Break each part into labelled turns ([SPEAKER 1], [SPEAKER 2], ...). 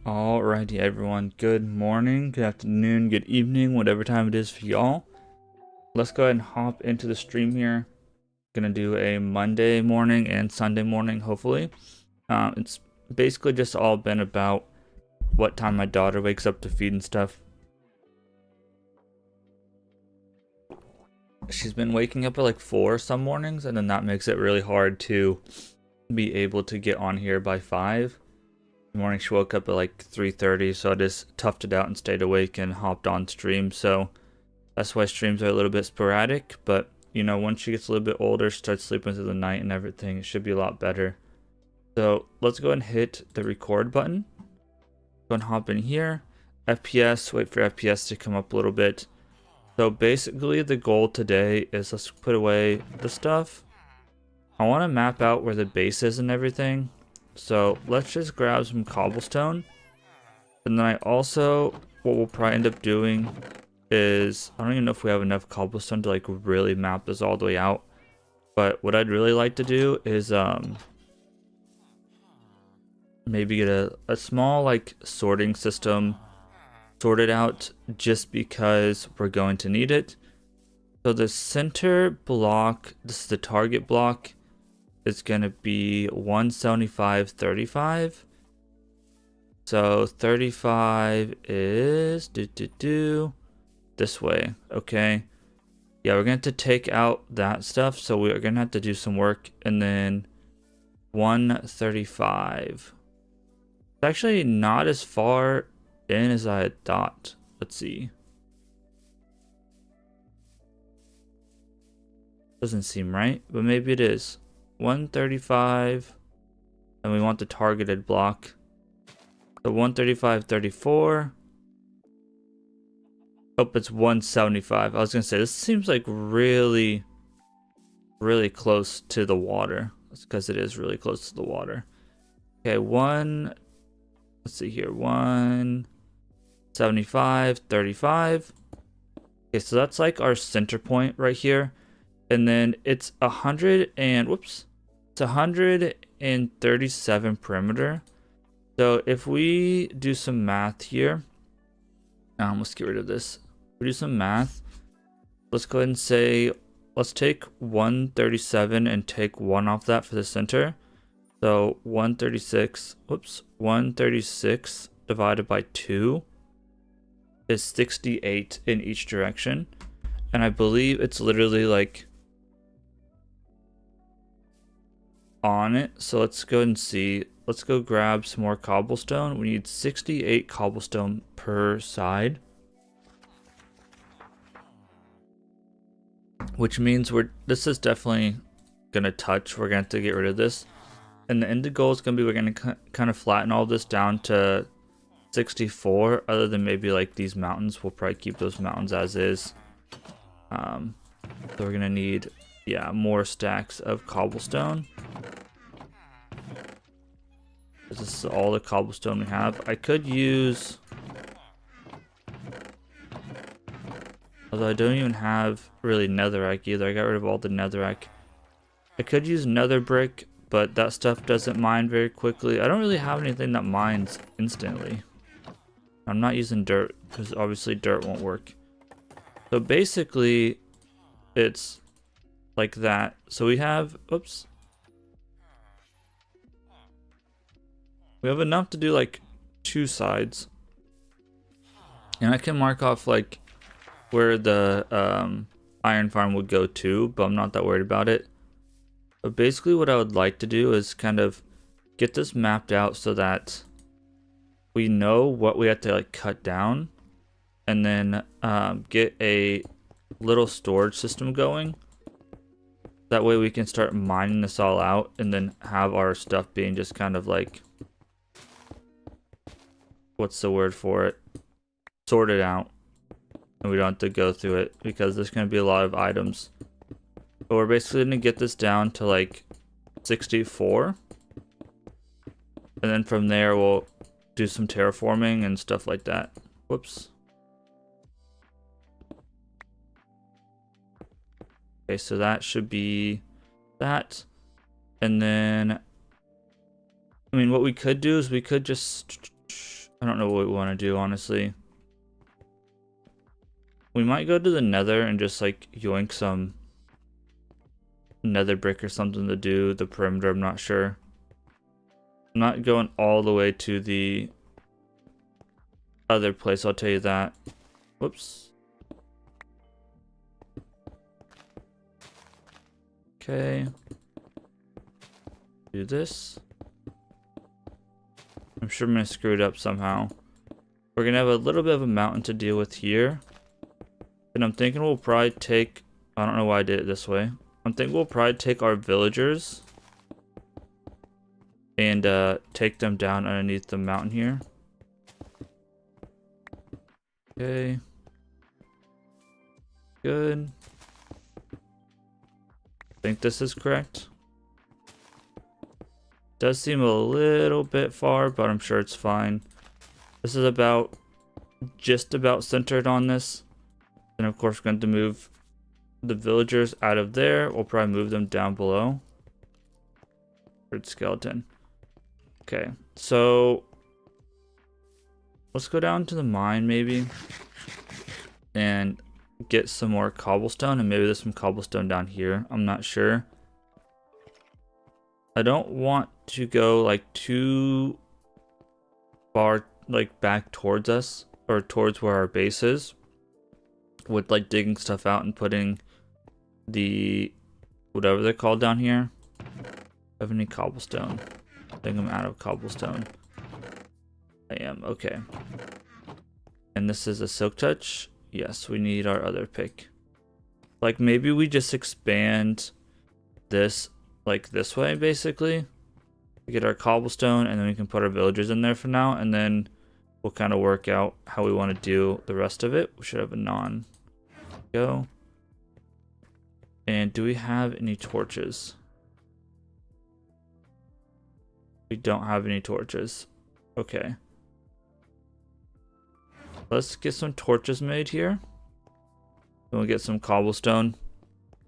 [SPEAKER 1] Alrighty, everyone. Good morning, good afternoon, good evening, whatever time it is for y'all. Let's go ahead and hop into the stream here. Gonna do a Monday morning and Sunday morning, hopefully. It's basically just all been about what time my daughter wakes up to feed and stuff. She's been waking up at like 4 some mornings, and then that makes it really hard to be able to get on here by 5. Morning she woke up at like 3:30, so I just toughed it out and stayed awake and hopped on stream. So that's why streams are a little bit sporadic, but you know, once she gets a little bit older, starts sleeping through the night and everything, it should be a lot better. So let's go ahead and hit the record button. Go and hop in here, FPS, wait for FPS to come up a little bit. So basically the goal today is, let's put away the stuff. I want to map out where the base is and everything. So let's just grab some cobblestone. And then I also, what we'll probably end up doing is, I don't even know if we have enough cobblestone to like really map this all the way out. But what I'd really like to do is maybe get a small like sorting system sorted out, just because we're going to need it. So the center block, this is the target block, is going to be 175, 35. So 35 is this way. Okay. Yeah, we're going to have to take out that stuff. So we're going to have to do some work. And then 135. It's actually not as far in as I had thought. Let's see. Doesn't seem right, but maybe it is. 135. And we want the targeted block. So 135, 34. Oh, it's 175. I was going to say, this seems like really, really close to the water. That's because it is really close to the water. Okay, let's see here. 175, 35. Okay, so that's like our center point right here. And then it's 137 perimeter. So if we do some math here, let's get rid of this. We do some math. Let's go ahead and say, let's take 137 and take 1 off that for the center. So 136 divided by 2 is 68 in each direction. And I believe it's literally like on it. So let's go and see. Let's go grab some more cobblestone. We need 68 cobblestone per side, which means this is definitely gonna touch. We're gonna have to get rid of this, and the end goal is gonna be we're gonna kind of flatten all this down to 64. Other than maybe like these mountains, we'll probably keep those mountains as is. So we're gonna need, yeah, more stacks of cobblestone. This is all the cobblestone we have. I could use, although I don't even have really netherrack either. I got rid of all the netherrack. I could use nether brick, but that stuff doesn't mine very quickly. I don't really have anything that mines instantly. I'm not using dirt because obviously dirt won't work. So basically it's like that. So we have, we have enough to do like 2 sides. And I can mark off like where the iron farm would go to, but I'm not that worried about it. But basically what I would like to do is kind of get this mapped out so that we know what we have to like cut down, and then get a little storage system going. That way we can start mining this all out and then have our stuff being just kind of like, what's the word for it? Sorted out. And we don't have to go through it because there's going to be a lot of items. But we're basically going to get this down to like 64. And then from there we'll do some terraforming and stuff like that. Whoops. Okay, so that should be that. And then, I mean, what we could do is we could just, I don't know what we want to do, honestly. We might go to the nether and just like yoink some nether brick or something to do the perimeter. I'm not sure. I'm not going all the way to the other place, I'll tell you that. Whoops. Okay. Do this. I'm sure I'm gonna screw it up somehow. We're gonna have a little bit of a mountain to deal with here. And I'm thinking we'll probably take, I don't know why I did it this way. I'm thinking we'll probably take our villagers and take them down underneath the mountain here. Okay. Good. I think this is correct. Does seem a little bit far, but I'm sure it's fine. This is about just about centered on this. And of course, we're going to move the villagers out of there. We'll probably move them down below. Red skeleton. Okay, so let's go down to the mine maybe and get some more cobblestone, and maybe there's some cobblestone down here. I'm not sure. I don't want to go like too far like back towards us or towards where our base is with like digging stuff out and putting the whatever they're called down here. Have any cobblestone? I think I'm out of cobblestone. I am, okay. And this is a silk touch. Yes, we need our other pick. Like maybe we just expand this like this way basically. We get our cobblestone and then we can put our villagers in there for now, and then we'll kind of work out how we want to do the rest of it. We should have a non go. And do we have any torches? We don't have any torches. Okay. Let's get some torches made here. Then we'll get some cobblestone.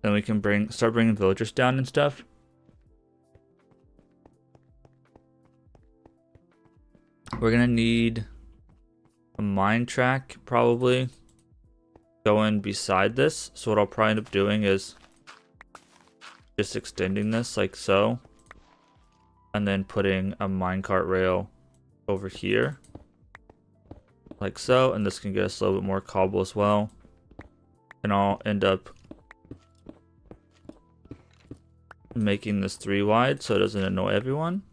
[SPEAKER 1] Then we can start bringing villagers down and stuff. We're gonna need a mine track probably going beside this. So what I'll probably end up doing is just extending this like so, and then putting a minecart rail over here like so, and this can get us a little bit more cobble as well. And I'll end up making this 3 wide so it doesn't annoy everyone.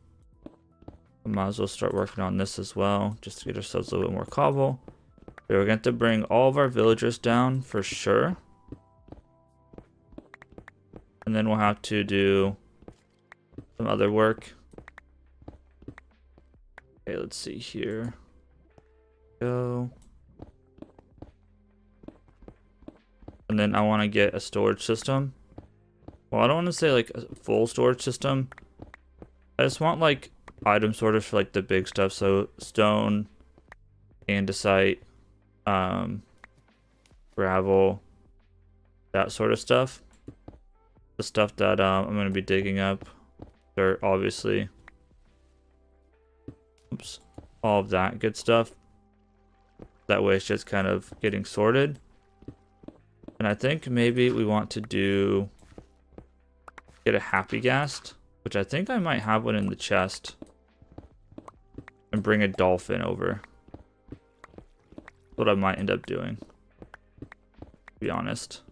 [SPEAKER 1] I might as well start working on this as well just to get ourselves a little bit more cobble. We're going to bring all of our villagers down for sure. And then we'll have to do some other work. Okay, let's see here. Go. And then I want to get a storage system. Well, I don't want to say like a full storage system. I just want like item sorters for like the big stuff. So stone, andesite, gravel, that sort of stuff. The stuff that I'm going to be digging up. Dirt, obviously. Oops. All of that good stuff. That way it's just kind of getting sorted. And I think maybe we want to get a happy ghast, which I think I might have one in the chest, and bring a dolphin over. What I might end up doing, to be honest.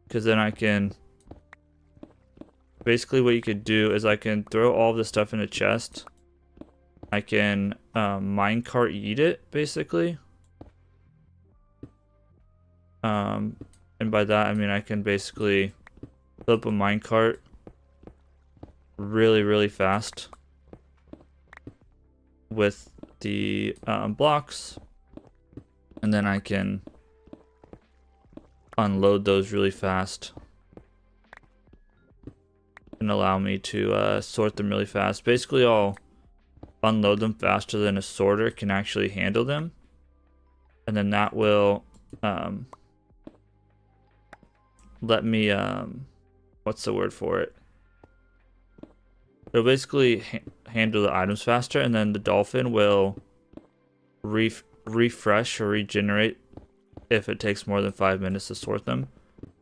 [SPEAKER 1] Because then I can, basically what you could do is I can throw all of the stuff in a chest. I can minecart eat it, basically. And by that I mean I can basically fill up a minecart really fast with the blocks, and then I can unload those really fast and allow me to sort them really fast. Basically I'll unload them faster than a sorter can actually handle them, and then that will let me what's the word for it, it'll basically handle the items faster, and then the dolphin will refresh or regenerate if it takes more than 5 minutes to sort them.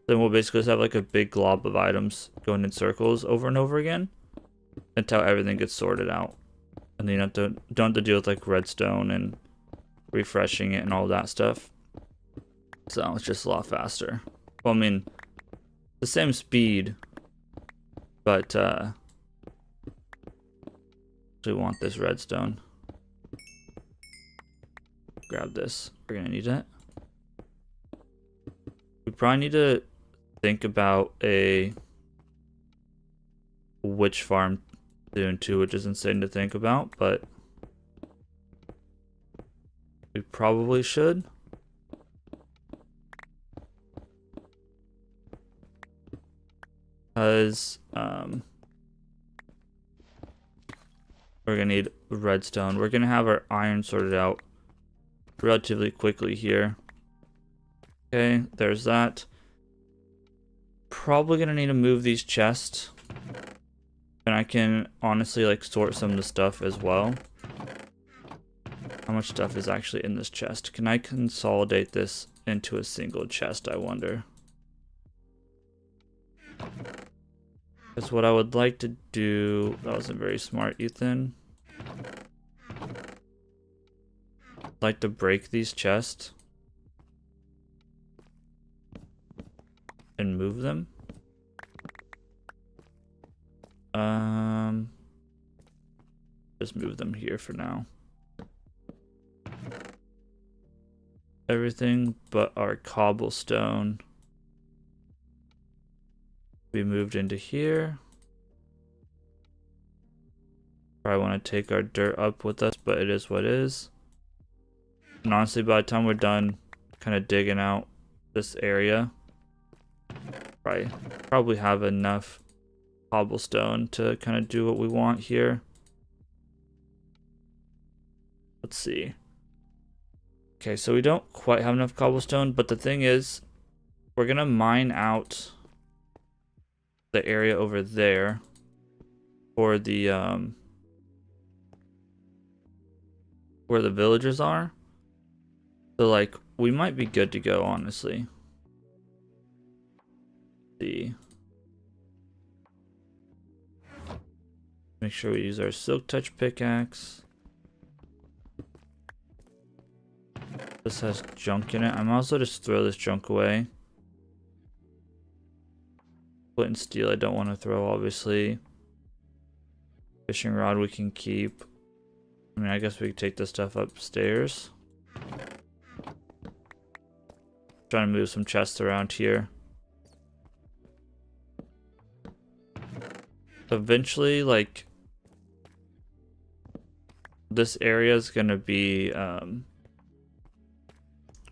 [SPEAKER 1] Then we'll basically just have like a big glob of items going in circles over and over again until everything gets sorted out. And then you don't have to deal with like redstone and refreshing it and all that stuff. So it's just a lot faster. Well, I mean, the same speed, but we want this redstone. Grab this. We're gonna need it. We probably need to think about a witch farm soon too, which is insane to think about, but we probably should. Because We're gonna need redstone. We're gonna have our iron sorted out relatively quickly here. Okay, there's that. Probably gonna need to move these chests. And I can honestly like sort some of the stuff as well. How much stuff is actually in this chest? Can I consolidate this into a single chest, I wonder? Because what I would like to do... That wasn't very smart, Ethan. I'd like to break these chests. And move them. Just move them here for now. Everything but our cobblestone be moved into here. Probably want to take our dirt up with us, but it is what it is. And honestly, by the time we're done kind of digging out this area, probably have enough cobblestone to kind of do what we want here. Let's see. Okay, so we don't quite have enough cobblestone, but the thing is, we're gonna mine out the area over there for the where the villagers are. So like we might be good to go, honestly. See. Make sure we use our silk touch pickaxe. This has junk in it. I might also just throw this junk away. Flint and steel I don't want to throw, obviously. Fishing rod we can keep. I mean, I guess we could take this stuff upstairs. Trying to move some chests around here. Eventually, like, this area is gonna be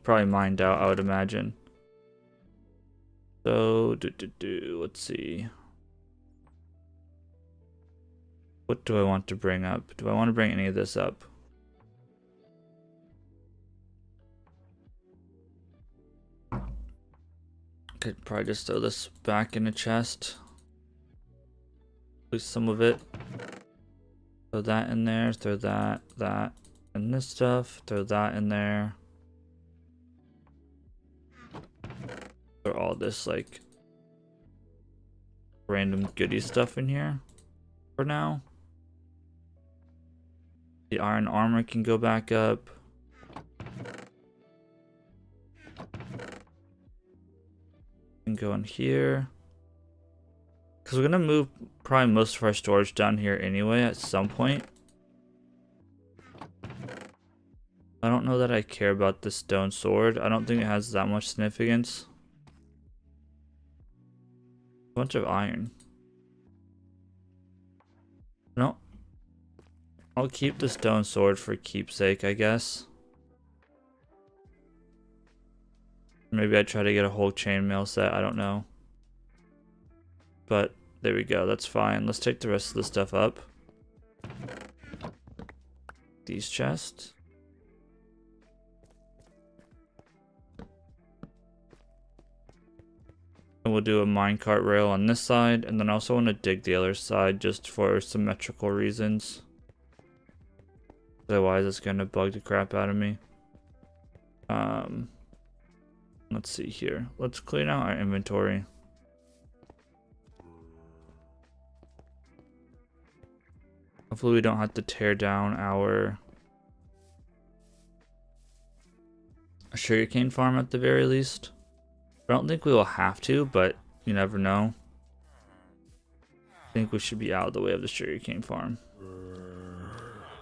[SPEAKER 1] probably mined out, I would imagine. So, let's see. What do I want to bring up? Do I want to bring any of this up? Could probably just throw this back in a chest. At least some of it. Throw that in there, throw that, and this stuff. Throw that in there. Throw all this like random goodie stuff in here for now. The iron armor can go back up. Can go in here. Because we're going to move probably most of our storage down here anyway at some point. I don't know that I care about the stone sword. I don't think it has that much significance. A bunch of iron. No. I'll keep the stone sword for keepsake, I guess. Maybe I try to get a whole chainmail set, I don't know. But there we go, that's fine. Let's take the rest of the stuff up. These chests. And we'll do a minecart rail on this side, and then I also want to dig the other side just for symmetrical reasons. Otherwise it's gonna bug the crap out of me. Let's see here. Let's clean out our inventory. Hopefully we don't have to tear down our sugarcane farm at the very least. I don't think we will have to, but you never know. I think we should be out of the way of the sugarcane farm.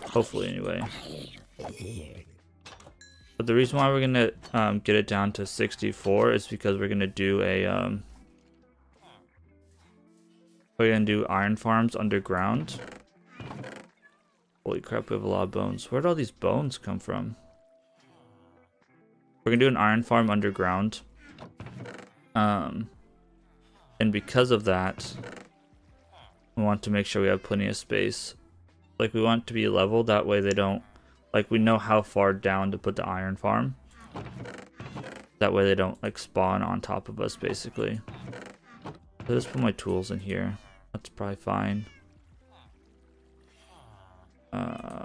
[SPEAKER 1] Hopefully, anyway. But the reason why we're gonna get it down to 64 is because we're gonna do a we're gonna do iron farms underground. Holy crap, we have a lot of bones. Where'd all these bones come from? We're gonna do an iron farm underground. And because of that, we want to make sure we have plenty of space Like, we want it to be level, that way they don't, like, we know how far down to put the iron farm. That way they don't, like, spawn on top of us, basically. So just put my tools in here. That's probably fine.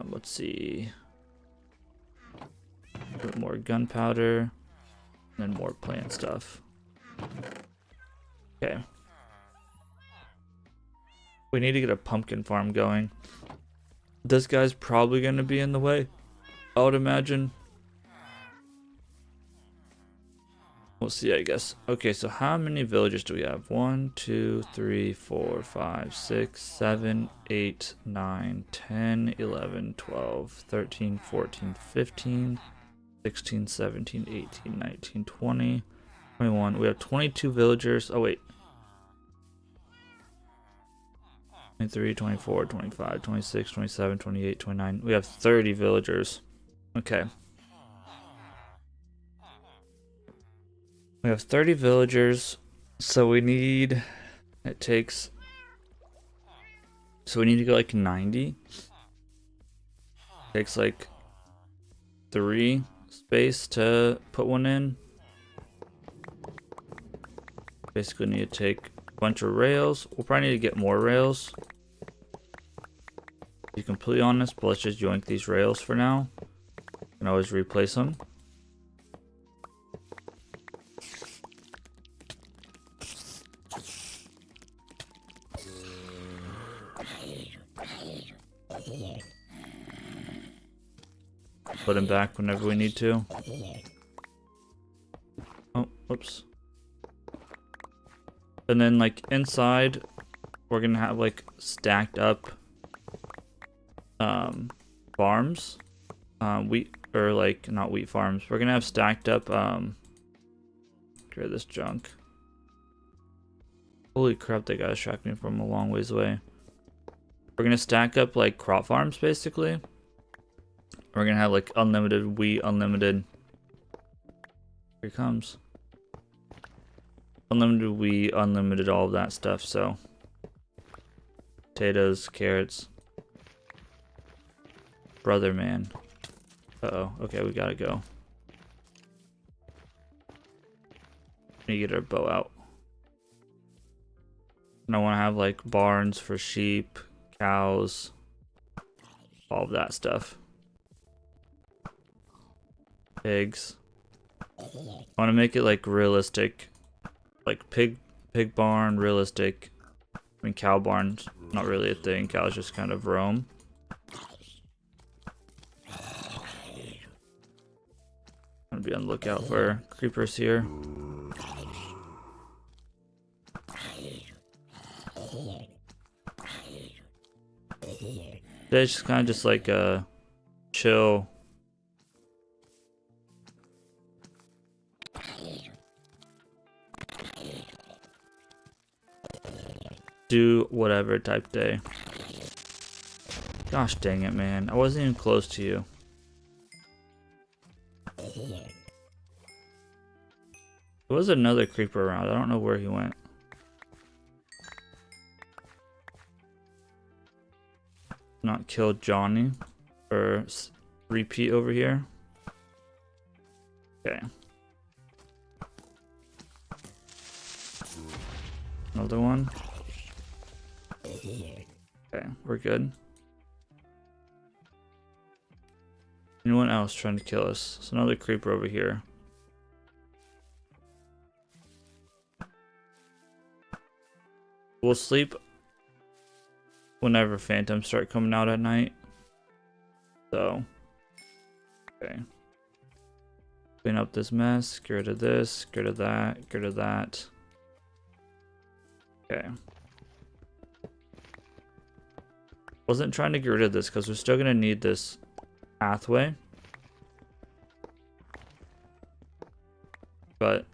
[SPEAKER 1] Let's see. Put more gunpowder. And then more plant stuff. Okay. We need to get a pumpkin farm going. This guy's probably going to be in the way, I would imagine. We'll see, I guess. Okay, so how many villagers do we have? 1, 2, 3, 4, 5, 6, 7, 8, 9, 10, 11, 12, 13, 14, 15, 16, 17, 18, 19, 20, 21. We have 22 villagers. Oh, wait. 23, 24, 25, 26, 27, 28, 29. We have 30 villagers. Okay. We have 30 villagers. So we need... It takes... So we need to go like 90. Takes like 3 space to put one in. Basically need to take a bunch of rails. We'll probably need to get more rails, to be completely honest, but let's just yoink these rails for now. You can always replace them. Put them back whenever we need to. Oh, whoops. And then, like, inside, we're gonna have, like, stacked up farms. Wheat, or, like, not wheat farms. We're gonna have stacked up, get rid of this junk. Holy crap, that guy distracted me from a long ways away. We're gonna stack up, like, crop farms, basically. We're gonna have, like, unlimited wheat, unlimited... Here it comes. Unlimited wheat, unlimited all of that stuff, so... Potatoes, carrots. Brother, man. Uh-oh. Okay, we gotta go. We need to get our bow out. And I want to have, like, barns for sheep, cows, all of that stuff. Pigs. I want to make it, like, realistic. Like, pig barn, realistic. I mean, cow barn's not really a thing. Cows just kind of roam. I'm gonna be on the lookout for creepers here. Today's just kind of just like a chill. Do whatever type day. Gosh dang it, man. I wasn't even close to you. There was another creeper around. I don't know where he went. Not kill Johnny. Or repeat over here. Okay. Another one. Okay, we're good. Anyone else trying to kill us? There's another creeper over here. We'll sleep whenever phantoms start coming out at night. So, okay. Clean up this mess, get rid of this, get rid of that, get rid of that. Okay. Wasn't trying to get rid of this because we're still gonna need this pathway. But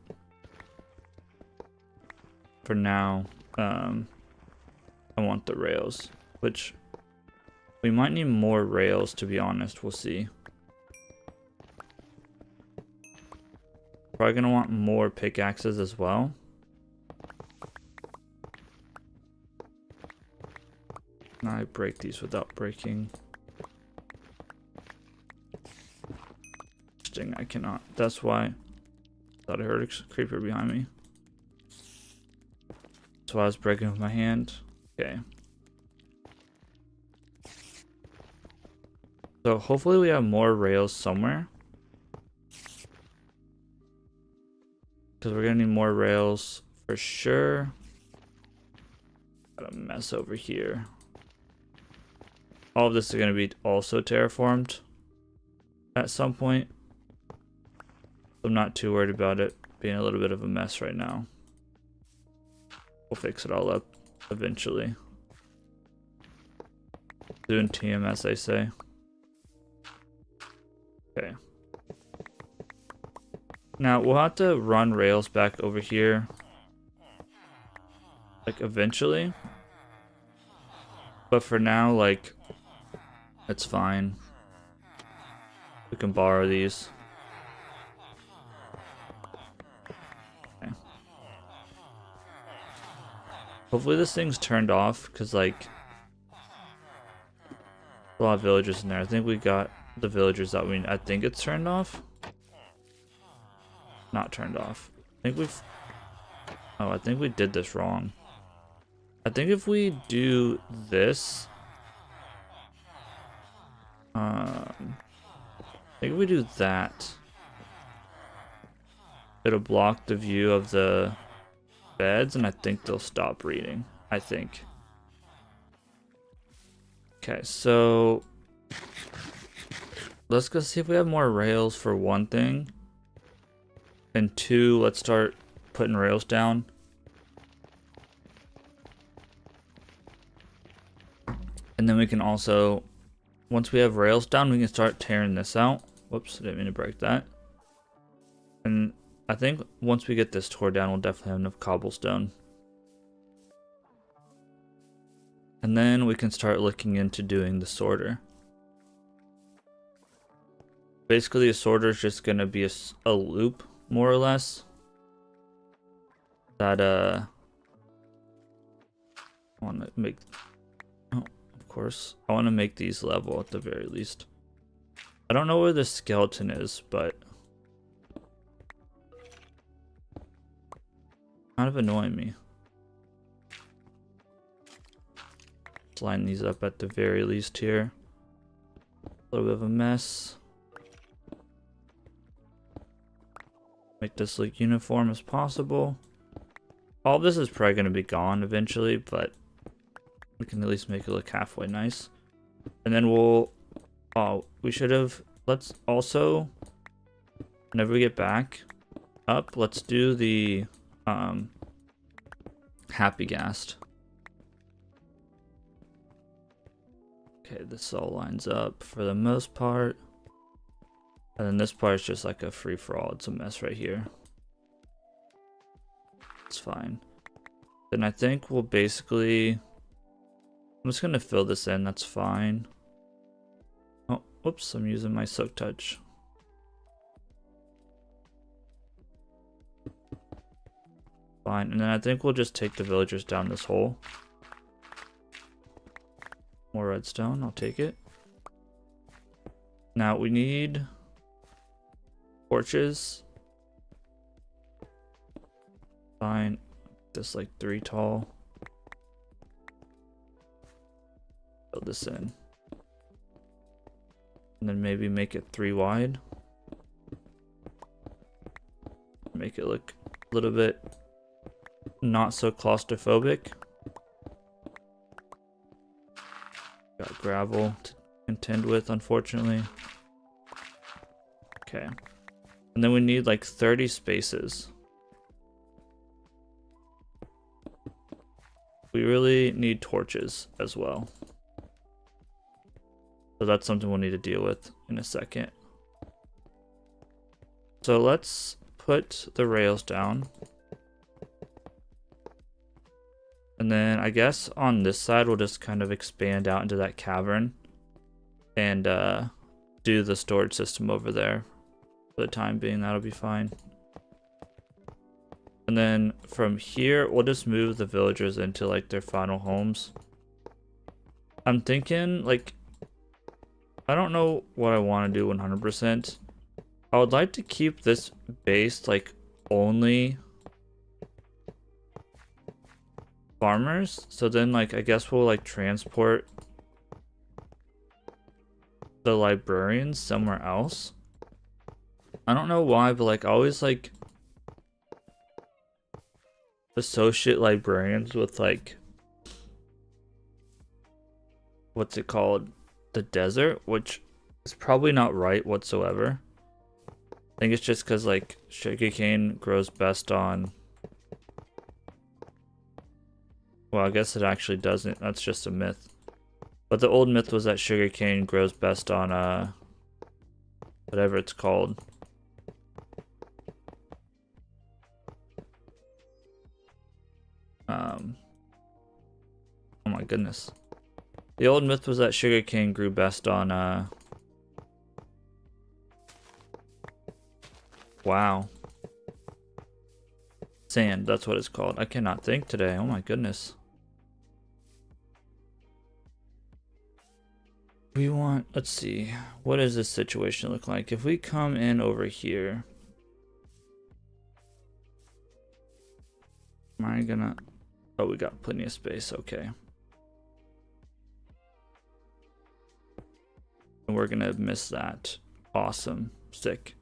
[SPEAKER 1] for now, I want the rails, which we might need more rails, to be honest. We'll see. Probably gonna want more pickaxes as well. I break these without breaking? Interesting, I cannot. That's why. Thought I heard a creeper behind me. That's why I was breaking with my hand. Okay. So hopefully we have more rails somewhere. Because we're gonna need more rails for sure. Got a mess over here. All of this is gonna be also terraformed at some point. I'm not too worried about it being a little bit of a mess right now. We'll fix it all up eventually. Doing TMS, I say. Okay. Now we'll have to run rails back over here, like eventually. But for now, like, it's fine. We can borrow these. Okay. Hopefully this thing's turned off, because like a lot of villagers in there. I think we got the villagers that I think it's turned off. Not turned off. I think we did this wrong. I think if we do this, I think if we do that, it'll block the view of the beds, and I think they'll stop reading. I think. Okay, so let's go see if we have more rails for one thing. And two, let's start putting rails down. And then we can also, once we have rails down, we can start tearing this out. Whoops, I didn't mean to break that. And I think once we get this tore down, we'll definitely have enough cobblestone. And then we can start looking into doing the sorter. Basically, a sorter is just going to be a loop, more or less. That, I want to make, oh, of course, I want to make these level at the very least. I don't know where the skeleton is, but kind of annoying me. Let's line these up at the very least here. A little bit of a mess. Make this look uniform as possible. All this is probably going to be gone eventually, but we can at least make it look halfway nice. And then we'll, we should have, let's also, whenever we get back up, let's do the happy ghast. Okay, this all lines up for the most part. And then this part is just like a free-for-all. It's a mess right here. It's fine. Then I think we'll basically, I'm just going to fill this in. That's fine. Oh, whoops. I'm using my soak touch. Fine. And then I think we'll just take the villagers down this hole. More redstone. I'll take it. Now we need torches. Fine. This like 3 tall. Build this in. And then maybe make it 3 wide. Make it look a little bit not so claustrophobic. Got gravel to contend with, unfortunately. Okay. And then we need like 30 spaces. We really need torches as well. So that's something we'll need to deal with in a second. So let's put the rails down. And then I guess on this side, we'll just kind of expand out into that cavern and do the storage system over there. For the time being, that'll be fine. And then from here, we'll just move the villagers into like their final homes. I'm thinking, like, I don't know what I want to do 100%. I would like to keep this base, like, only farmers. So then, like, I guess we'll, like, transport the librarians somewhere else. I don't know why, but, like, I always, like, associate librarians with, like, what's it called? The desert, which is probably not right whatsoever. I think it's just because, like, sugarcane grows best on... Well, I guess it actually doesn't. That's just a myth. But the old myth was that sugarcane grows best on, whatever it's called. Oh my goodness. The old myth was that sugarcane grew best on, wow. Sand, that's what it's called. I cannot think today. Oh my goodness. We want, let's see. What does this situation look like? If we come in over here. Am I gonna... Oh, we got plenty of space. Okay. And we're gonna miss that. Awesome. Sick.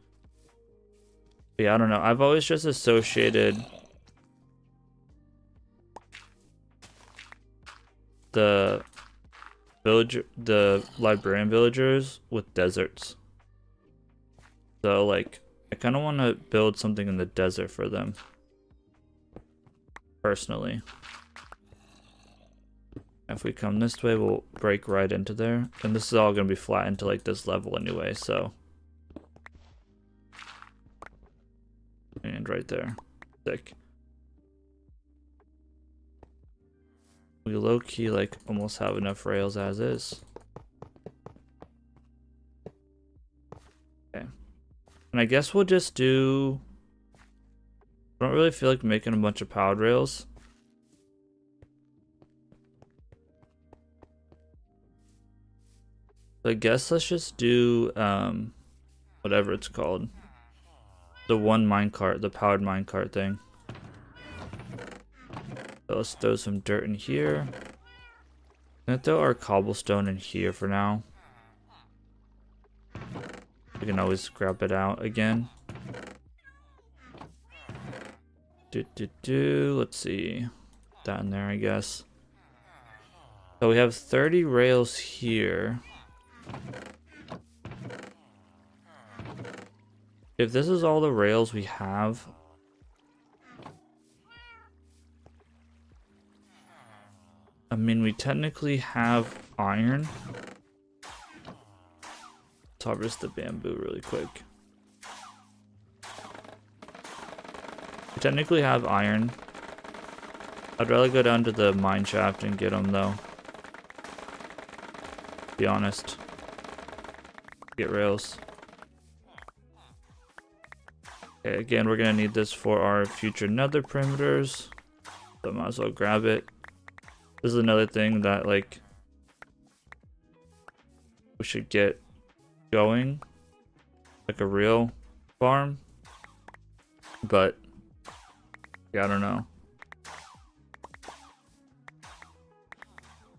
[SPEAKER 1] But yeah, I don't know. I've always just associated the librarian villagers with deserts. So, like, I kind of want to build something in the desert for them. Personally. If we come this way, we'll break right into there. And this is all going to be flattened to, like, this level anyway, so. And right there. Sick. We low-key, like, almost have enough rails as is. Okay. And I guess we'll just do... I don't really feel like making a bunch of powered rails. So I guess let's just do, whatever it's called. The one minecart, the powered minecart thing. So let's throw some dirt in here. I'm gonna throw our cobblestone in here for now. We can always grab it out again. Let's see. That in there, I guess. So we have 30 rails here. If this is all the rails we have, I mean, we technically have iron. Let's harvest the bamboo really quick. We technically have iron. I'd rather go down to the mine shaft and get them, though. Be honest. Get rails. Okay, again, we're gonna need this for our future nether perimeters. So I might as well grab it. This is another thing that, like, we should get going. Like a real farm. But, yeah, I don't know.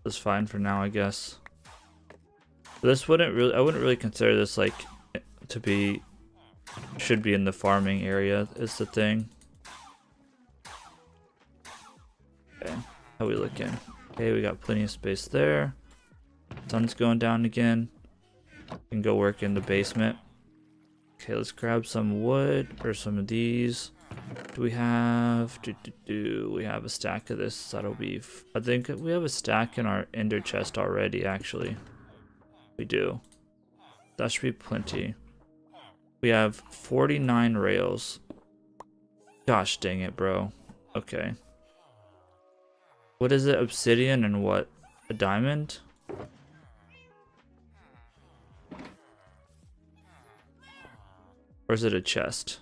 [SPEAKER 1] It's fine for now, I guess. This wouldn't really, I wouldn't really consider this, like, to be, should be in the farming area, is the thing. Okay, how we looking? Okay, we got plenty of space there. Sun's going down again. We can go work in the basement. Okay, let's grab some wood, or some of these. Do we have, we have a stack of this, that'll be, I think we have a stack in our ender chest already, actually. We do. That should be plenty. We have 49 rails. Gosh dang it, bro. Okay. What is it? Obsidian and what? A diamond? Or is it a chest?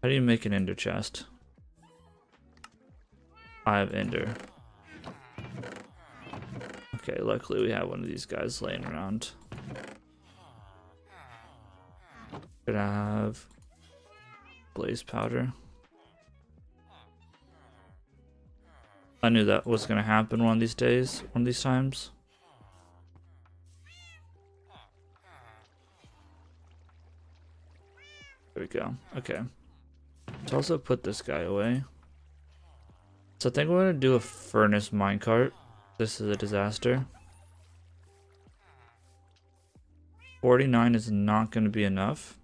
[SPEAKER 1] How do you make an ender chest? I have ender. Okay, luckily we have one of these guys laying around. Could have blaze powder. I knew that was gonna happen one of these days, one of these times. There we go. Okay. Let's also put this guy away. So I think we're gonna do a furnace minecart. This is a disaster. 49 is not gonna be enough.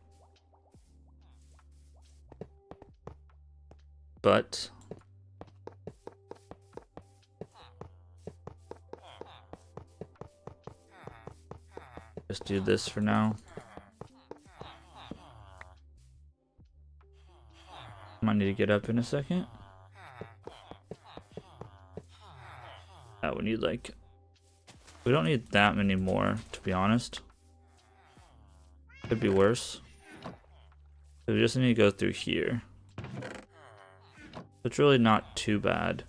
[SPEAKER 1] But just do this for now. Might need to get up in a second. We need like, we don't need that many more, to be honest. Could be worse. We just need to go through here. It's really not too bad.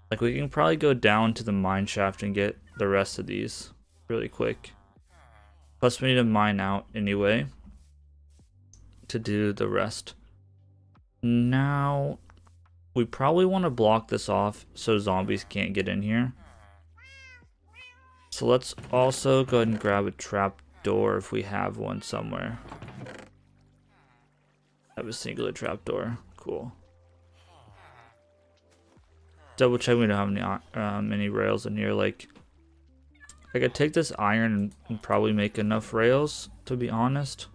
[SPEAKER 1] Like, we can probably go down to the mine shaft and get the rest of these really quick. Plus we need to mine out anyway to do the rest. Now we probably want to block this off so zombies can't get in here. So let's also go ahead and grab a trap door if we have one somewhere. I have a singular trap door. Cool. Double check we don't have any rails in here. Like, I could take this iron and probably make enough rails, to be honest.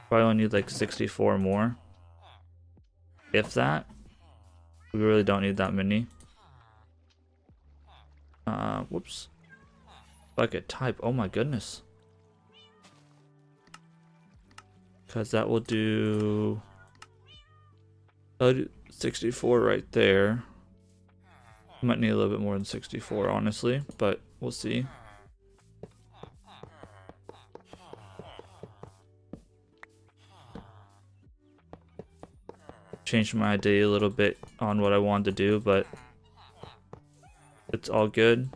[SPEAKER 1] Probably only need like 64 more. If that. We really don't need that many. Whoops. Bucket type. Oh my goodness. Because that will do 64 right there. Might need a little bit more than 64, honestly, but we'll see. Changed my idea a little bit on what I wanted to do, but it's all good.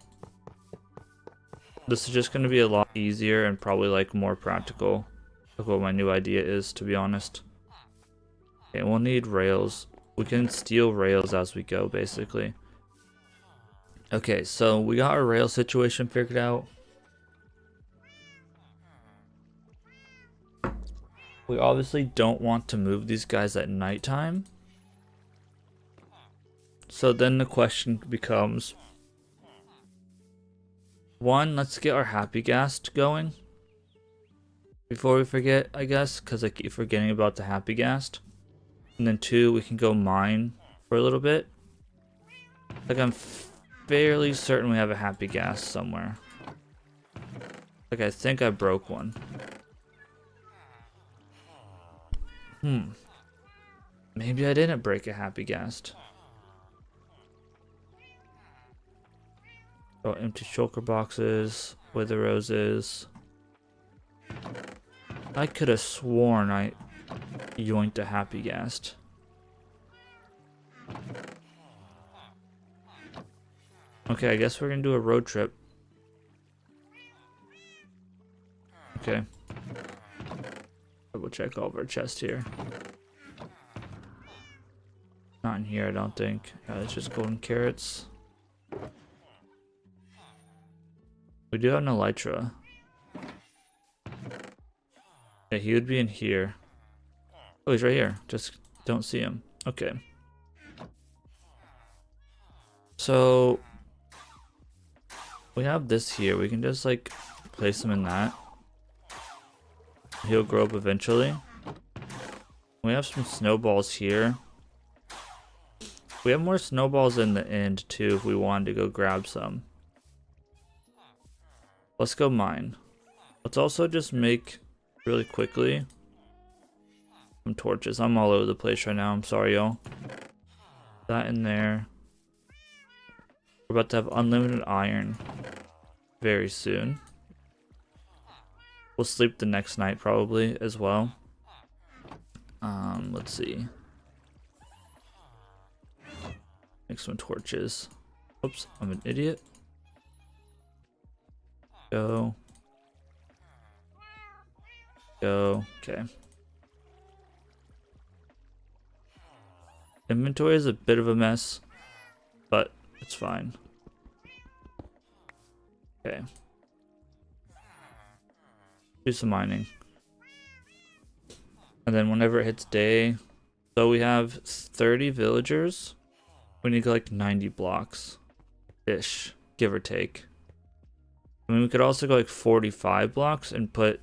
[SPEAKER 1] This is just going to be a lot easier and probably like more practical of what my new idea is, to be honest. Okay, we'll need rails. We can steal rails as we go, basically. Okay, so we got our rail situation figured out. We obviously don't want to move these guys at nighttime. So then the question becomes, one, let's get our happy gas going before we forget, I guess, because I keep forgetting about the happy gas. And then two, we can go mine for a little bit. Like, I'm fairly certain we have a happy gas somewhere. Like, I think I broke one. Maybe I didn't break a happy gas. Oh, empty shulker boxes, wither roses. I could have sworn I yoinked a happy gas. Okay, I guess we're gonna do a road trip. Okay. Double check all of our chests here. Not in here, I don't think. It's just golden carrots. We do have an elytra. Yeah, he would be in here. Oh, he's right here. Just don't see him. Okay. So we have this here. We can just like place him in that. He'll grow up eventually. We have some snowballs here. We have more snowballs in the end too if we wanted to go grab some. Let's go mine. Let's also just make really quickly some torches. I'm all over the place right now. I'm sorry, y'all. That in there. We're about to have unlimited iron very soon. We'll sleep the next night probably as well. Let's see. Make some torches. Oops, I'm an idiot. Go. Go. Okay. Inventory is a bit of a mess, but it's fine. Okay. Do some mining. And then whenever it hits day, so we have 30 villagers. We need like 90 blocks-ish, give or take. I mean, we could also go like 45 blocks and put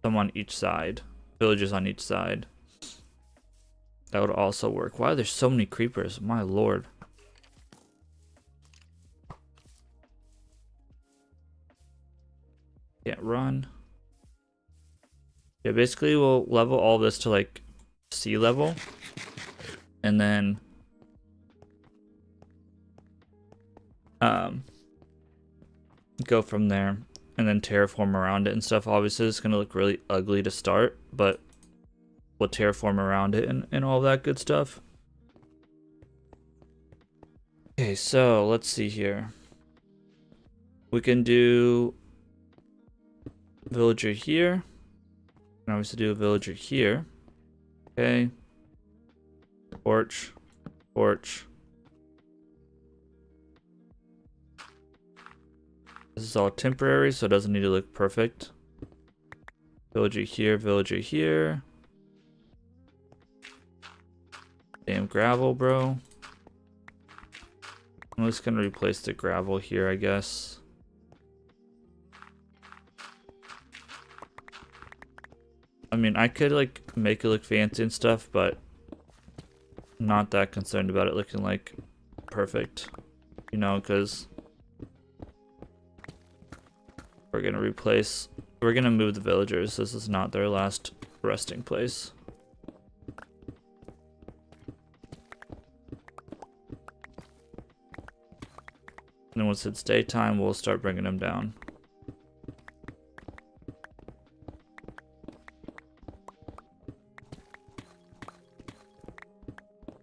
[SPEAKER 1] some on each side. Villagers on each side. That would also work. Why are there so many creepers? My lord. Can't run. Yeah, basically we'll level all this to like sea level. And then go from there. And then terraform around it and stuff. Obviously it's going to look really ugly to start, but we'll terraform around it and all that good stuff. Okay, so let's see here. We can do villager here. And obviously do a villager here. Okay. Torch. Torch. This is all temporary, so it doesn't need to look perfect. Villager here, villager here. Damn gravel, bro. I'm just gonna replace the gravel here, I guess. I mean, I could like make it look fancy and stuff, but I'm not that concerned about it looking like perfect, you know, because we're gonna move the villagers. This is not their last resting place. And then once it's daytime, we'll start bringing them down.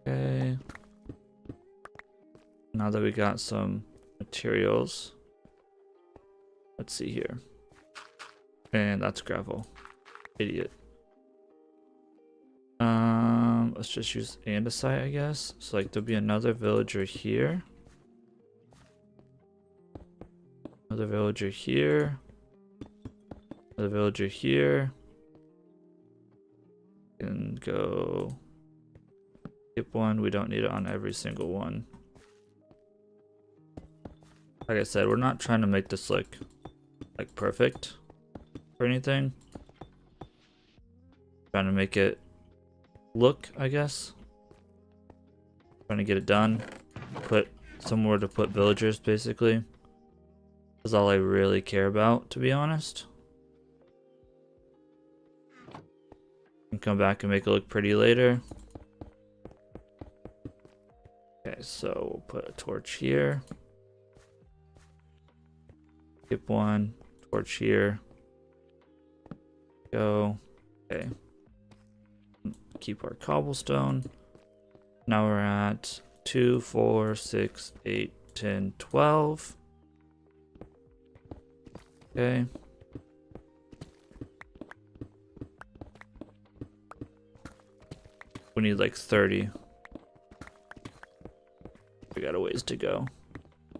[SPEAKER 1] Okay. Now that we got some materials, let's see here. And that's gravel. Idiot. Let's just use andesite, I guess. So like there'll be another villager here. Another villager here. Another villager here. And go skip one. We don't need it on every single one. Like I said, we're not trying to make this look like perfect or anything. Trying to make it look, I guess. Trying to get it done. Put somewhere to put villagers, basically. That's all I really care about, to be honest. And come back and make it look pretty later. Okay, so we'll put a torch here. Skip one. Torch here. Go. Okay. Keep our cobblestone. Now we're at 2, 4, 6, 8, 10, 12. Okay. We need like 30. We got a ways to go.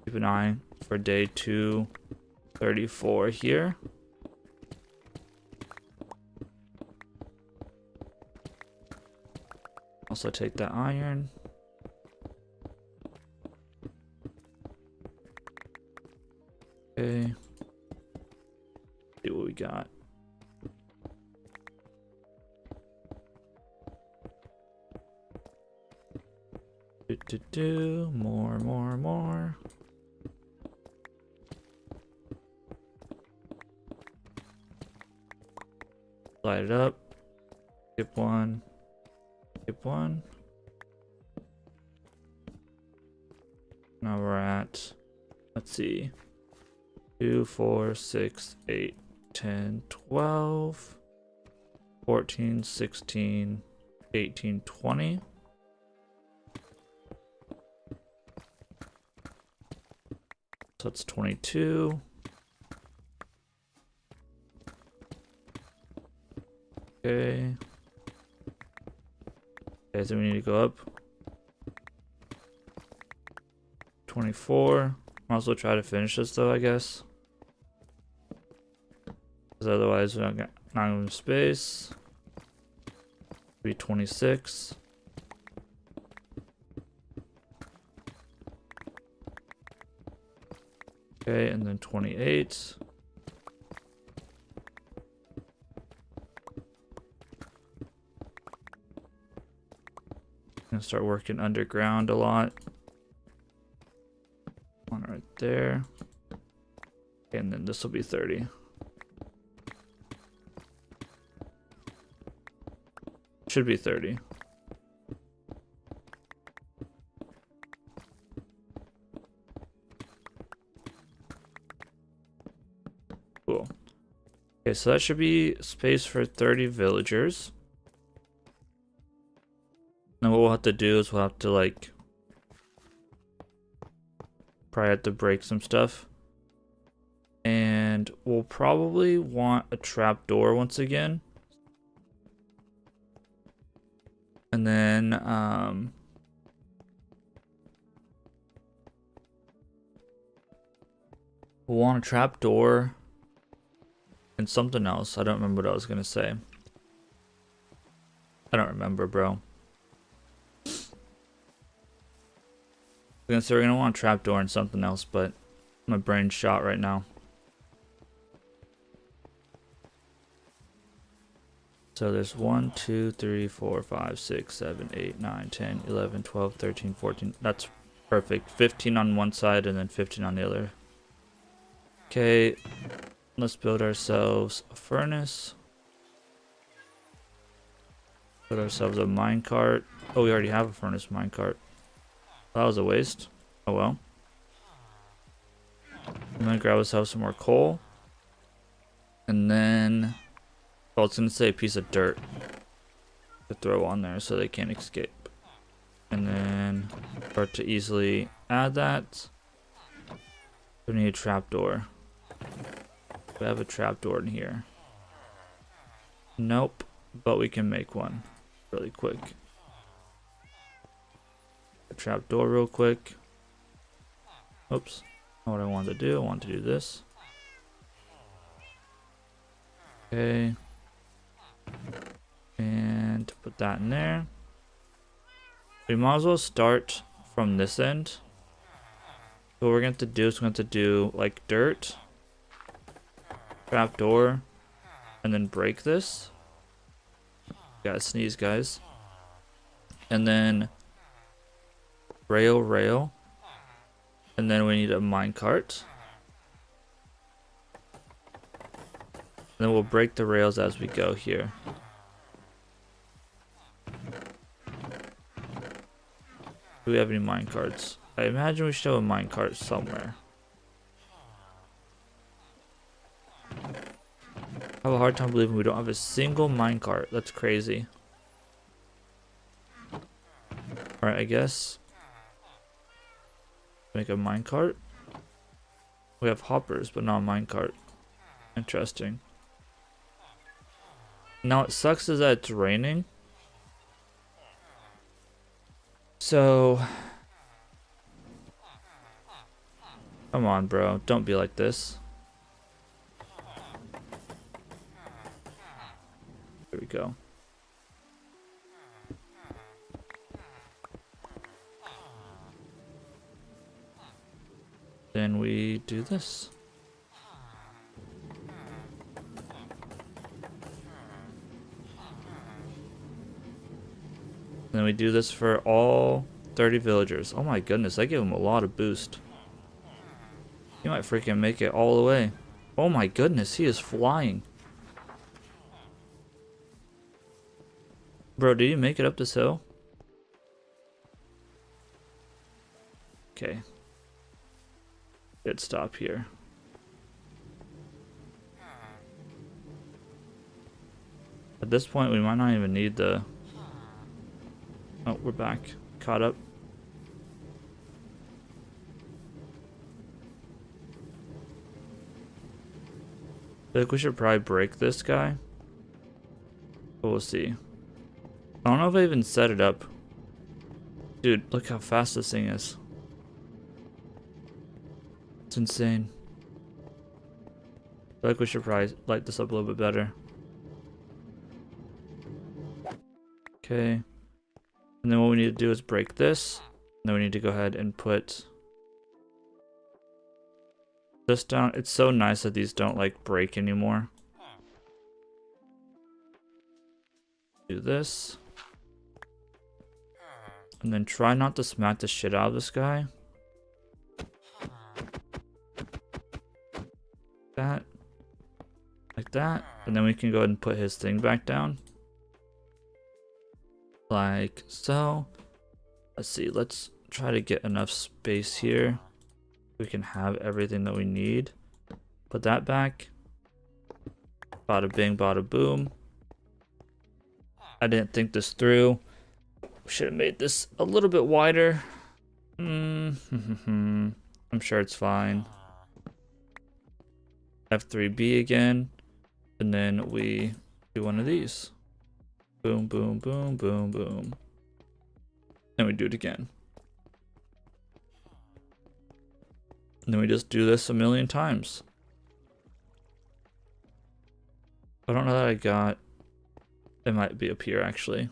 [SPEAKER 1] Keep an eye for day 234 here. Also take that iron. Okay. See what we got. More. Light it up. Skip one. Skip one. Now we're at, let's see, 2, 4, 6, 8, 10, 12, 14, 16, 18, 20. So that's 22. Okay. Okay, so we need to go up. 24. I'll also try to finish this though, I guess. Because otherwise we're not enough space. Be 26. Okay, and then 28. Gonna start working underground a lot. One right there. And then this will be 30. Should be 30. Cool. Okay, so that should be space for 30 villagers. And what we'll have to do is we'll have to like probably have to break some stuff. And we'll probably want a trapdoor once again. And then we'll want a trapdoor and something else. I don't remember what I was gonna say. I don't remember, bro. We're gonna want a trapdoor and something else, but my brain's shot right now. So there's 1, 2, 3, 4, 5, 6, 7, 8, 9, 10, 11, 12, 13, 14. That's perfect. 15 on one side and then 15 on the other. Okay, let's build ourselves a furnace. Build ourselves a minecart. Oh, we already have a furnace minecart. That was a waste. Oh well. I'm gonna grab ourselves some more coal. And then... oh, it's gonna say a piece of dirt to throw on there so they can't escape. And then start to easily add that. We need a trapdoor. We have a trapdoor in here. Nope, but we can make one really quick. A trapdoor real quick. Oops. Not what I wanted to do. I want to do this. Okay. And put that in there. We might as well start from this end. So what we're going to do is we're going to do like dirt, trapdoor, and then break this. Gotta sneeze, guys. And then rail, and then we need a minecart. Then we'll break the rails as we go here. Do we have any minecarts? I imagine we should have a minecart somewhere. I have a hard time believing we don't have a single minecart. That's crazy. Alright, I guess. Make a minecart. We have hoppers, but not a minecart. Interesting. Now it sucks is that it's raining. So... come on, bro. Don't be like this. There we go. Then we do this. Then we do this for all 30 villagers. Oh my goodness, I give him a lot of boost. He might freaking make it all the way. Oh my goodness, he is flying. Bro, did you make it up this hill? Okay. Good stop here. At this point, we might not even need the... oh, we're back. Caught up. feel like we should probably break this guy. But we'll see. I don't know if I even set it up. Dude, look how fast this thing is. It's insane. I feel like we should probably light this up a little bit better. Okay. And then what we need to do is break this. And then we need to go ahead and put this down. It's so nice that these don't like break anymore. Do this. And then try not to smack the shit out of this guy. That. Like that. And then we can go ahead and put his thing back down. Like so. Let's see. Let's try to get enough space here. We can have everything that we need. Put that back. Bada bing, bada boom. I didn't think this through. We should have made this a little bit wider. I'm sure it's fine. F3B again. And then we do one of these. Boom, boom, boom, boom, boom. And we do it again. And then we just do this a million times. I don't know that I got... It might be up here, actually.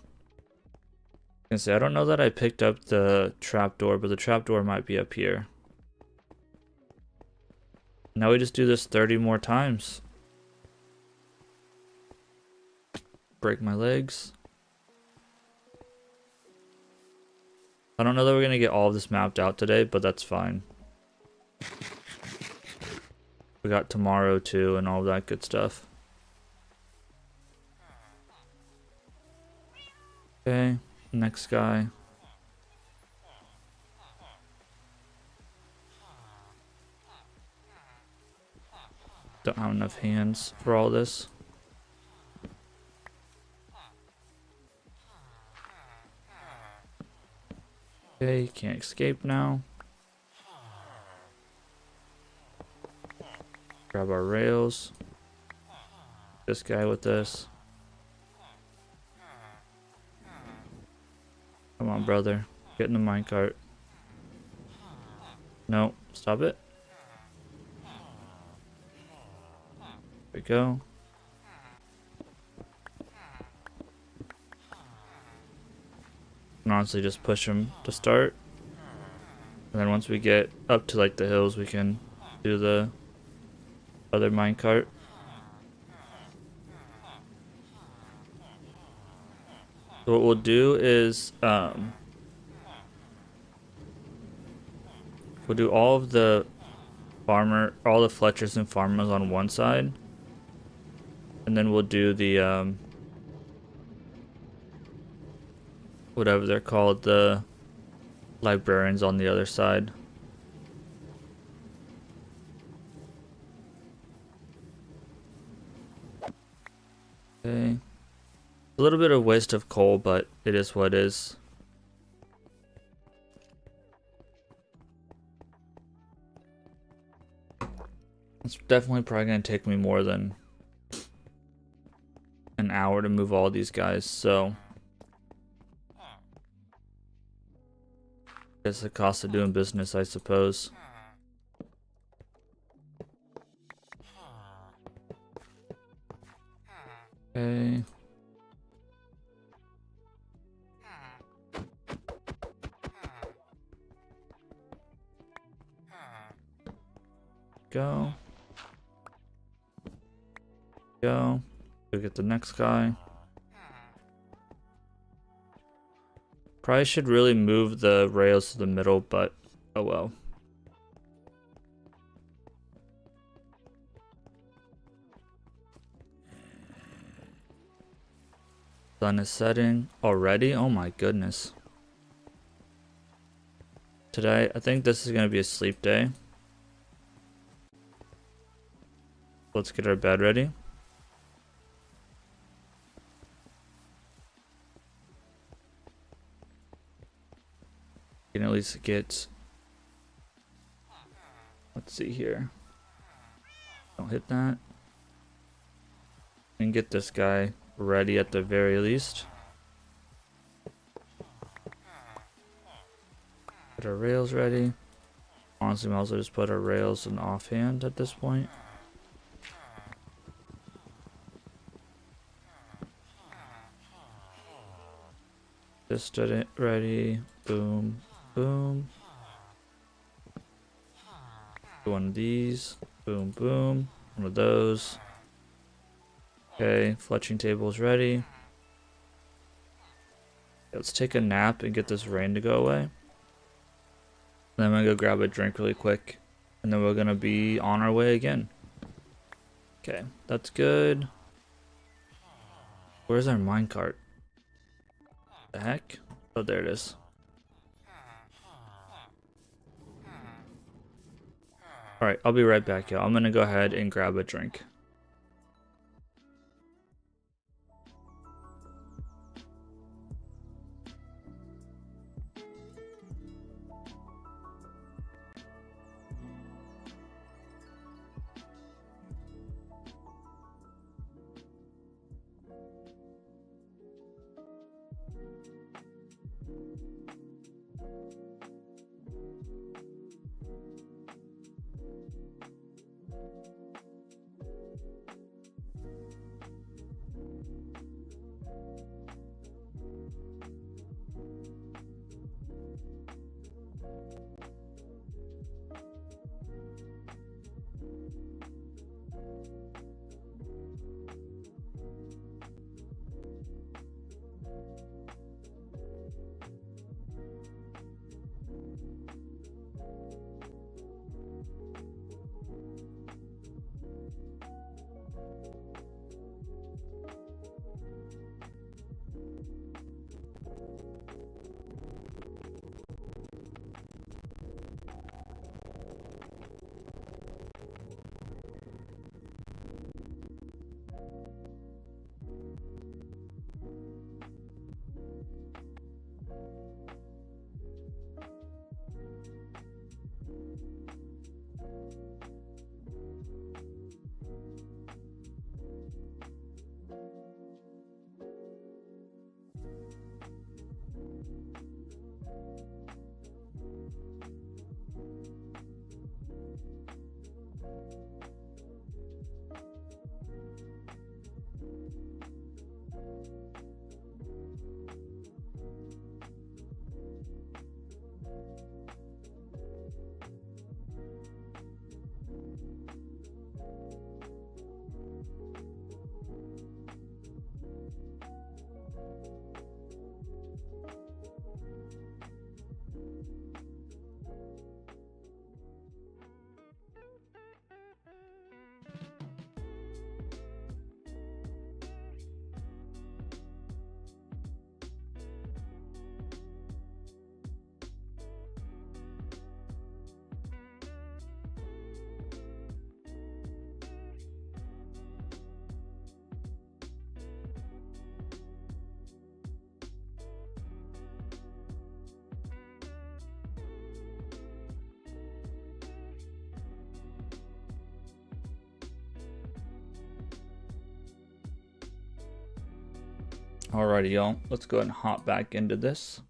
[SPEAKER 1] I can say I don't know that I picked up the trapdoor, but the trapdoor might be up here. Now we just do this 30 more times. Break my legs. I don't know that we're gonna get all of this mapped out today, but that's fine. We got tomorrow too and all that good stuff. Okay, next guy. Don't have enough hands for all this. Okay, can't escape now. Grab our rails. This guy with this. Come on, brother. Get in the minecart. No, stop it. There we go. And honestly, just push him to start. And then once we get up to like the hills, we can do the other minecart. So what we'll do is we'll do all of the all the Fletchers and farmers on one side, and then we'll do the whatever they're called, the librarians on the other side. Okay. A little bit of waste of coal, but it is what it is. It's definitely probably going to take me more than an hour to move all these guys, so it's the cost of doing business, I suppose. Okay. Go. Go. Go get the next guy. Probably should really move the rails to the middle, but oh well. Sun is setting already? Oh my goodness. Today, I think this is going to be a sleep day. Let's get our bed ready. You can at least get... Let's see here. Don't hit that. And get this guy ready at the very least. Put our rails ready. Honestly, might as well just put our rails in offhand at this point. Just did it ready. Boom, boom. One of these. Boom, boom. One of those. Okay, fletching table is ready. Let's take a nap and get this rain to go away. Then I'm gonna go grab a drink really quick. And then we're gonna be on our way again. Okay, that's good. Where's our minecart? The heck? Oh, there it is. Alright, I'll be right back, y'all. I'm gonna go ahead and grab a drink. Alrighty, y'all. Let's go ahead and hop back into this.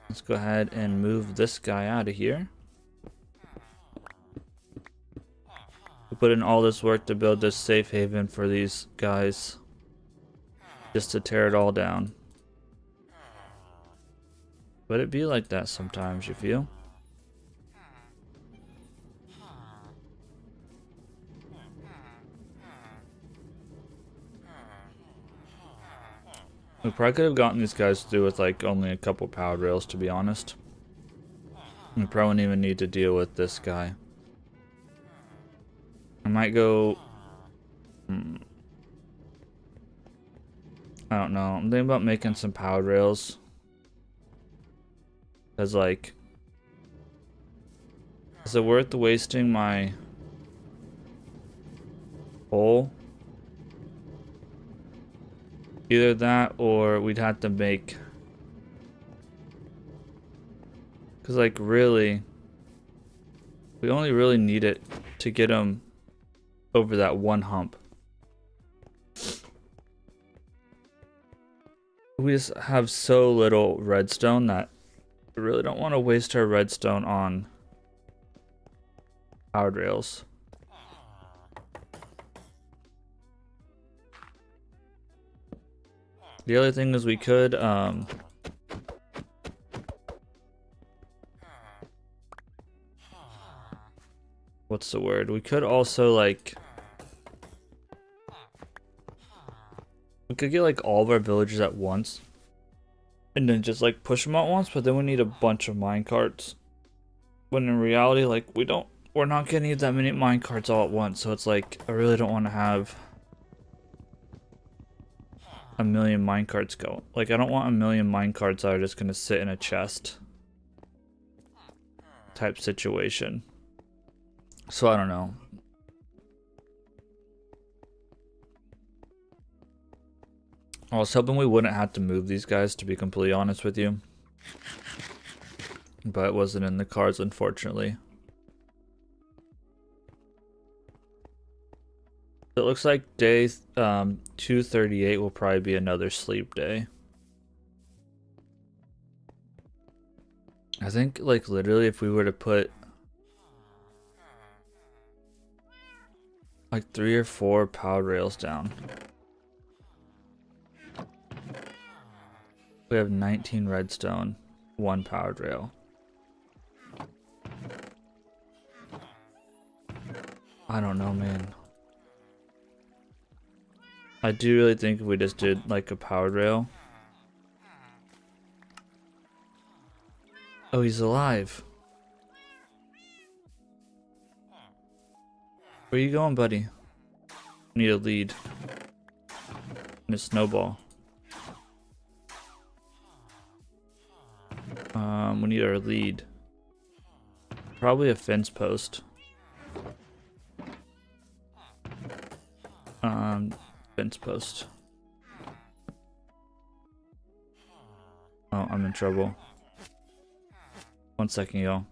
[SPEAKER 1] Let's go ahead and move this guy out of here. We put in all this work to build this safe haven for these guys. Just to tear it all down. But it be like that sometimes, you feel? We probably could have gotten these guys through with like only a couple powered rails, to be honest. We probably wouldn't even need to deal with this guy. I might go... I don't know. I'm thinking about making some powered rails. Cause like... Is it worth wasting my... coal? Either that or we'd have to make... Cause like really... We only really need it to get them over that one hump. We just have so little redstone that we really don't want to waste our redstone on powered rails. The other thing is we could what's the word? We could also like we could get like all of our villagers at once and then just like push them at once, but then we need a bunch of minecarts. When in reality, like we're not gonna need that many minecarts all at once, so it's like I really don't want to have a million minecarts go. Like I don't want a million minecarts that are just gonna sit in a chest type situation. So I don't know. I was hoping we wouldn't have to move these guys, to be completely honest with you. But it wasn't in the cards, unfortunately. It looks like day 238 will probably be another sleep day. I think like literally if we were to put like 3 or 4 powered rails down. We have 19 redstone, 1 powered rail. I don't know, man. I do really think if we just did like a powered rail. Oh, he's alive. Where you going, buddy? Need a lead. And a snowball. We need our lead. Probably a fence post. Fence post. Oh, I'm in trouble. 1 second, y'all.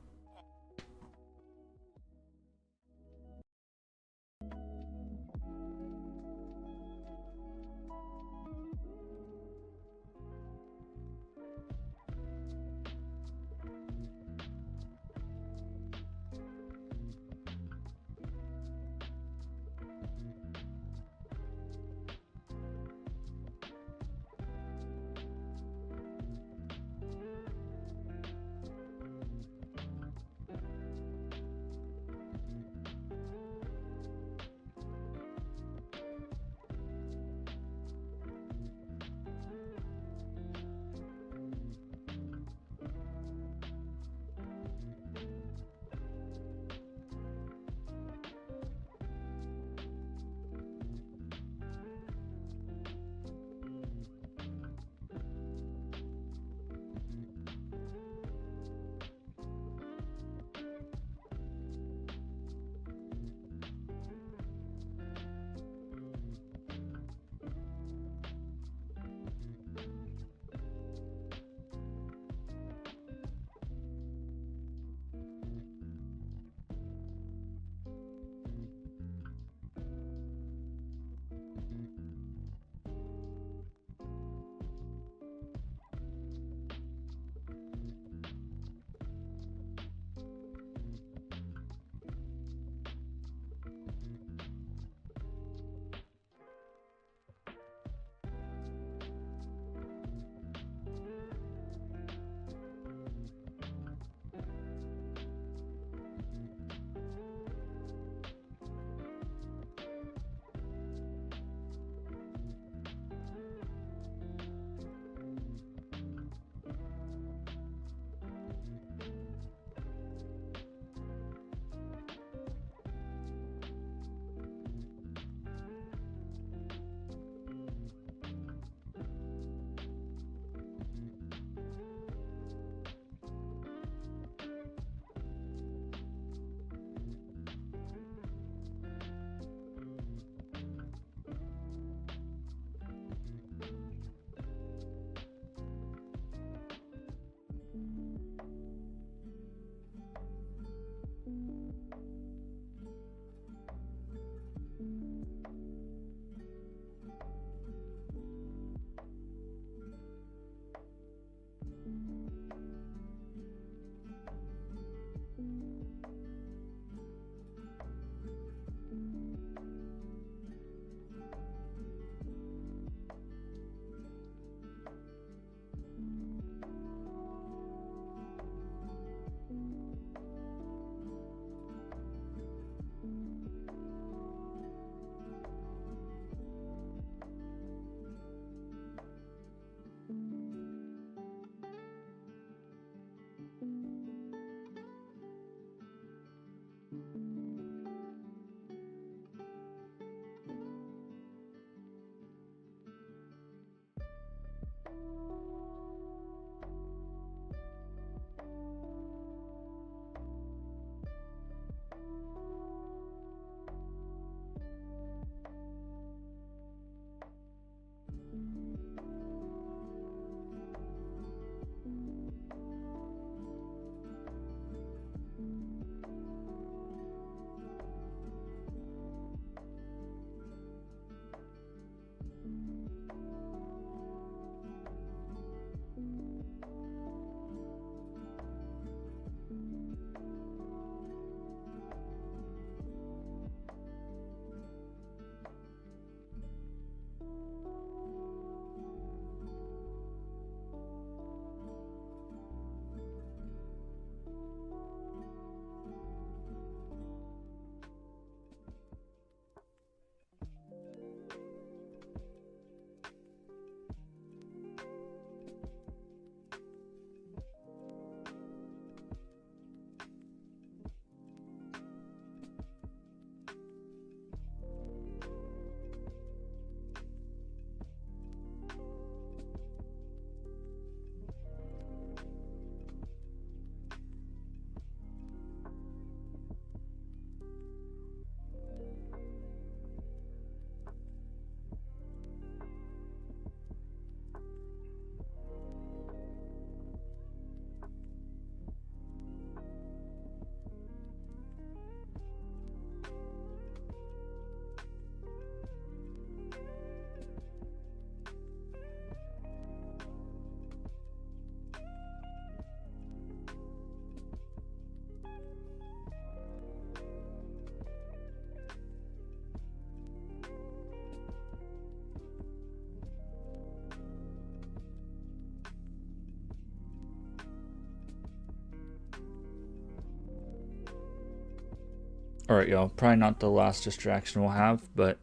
[SPEAKER 1] Alright, y'all. Probably not the last distraction we'll have, but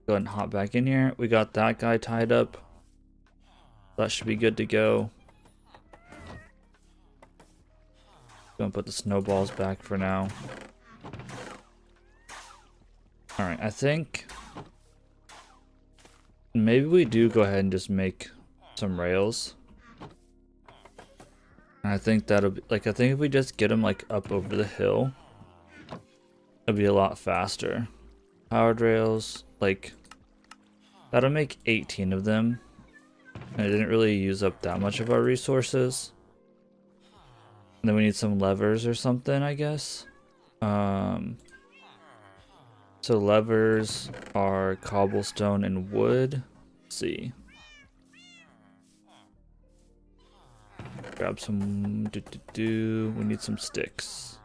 [SPEAKER 1] go ahead and hop back in here. We got that guy tied up. That should be good to go. Gonna put the snowballs back for now. Alright, I think maybe we do go ahead and just make some rails. And I think that'll be, like, I think if we just get them, like, up over the hill, it'll be a lot faster. Powered rails, like, that'll make 18 of them. And it didn't really use up that much of our resources. And then we need some levers or something, I guess. So levers are cobblestone and wood. Let's see. Grab some. We need some sticks.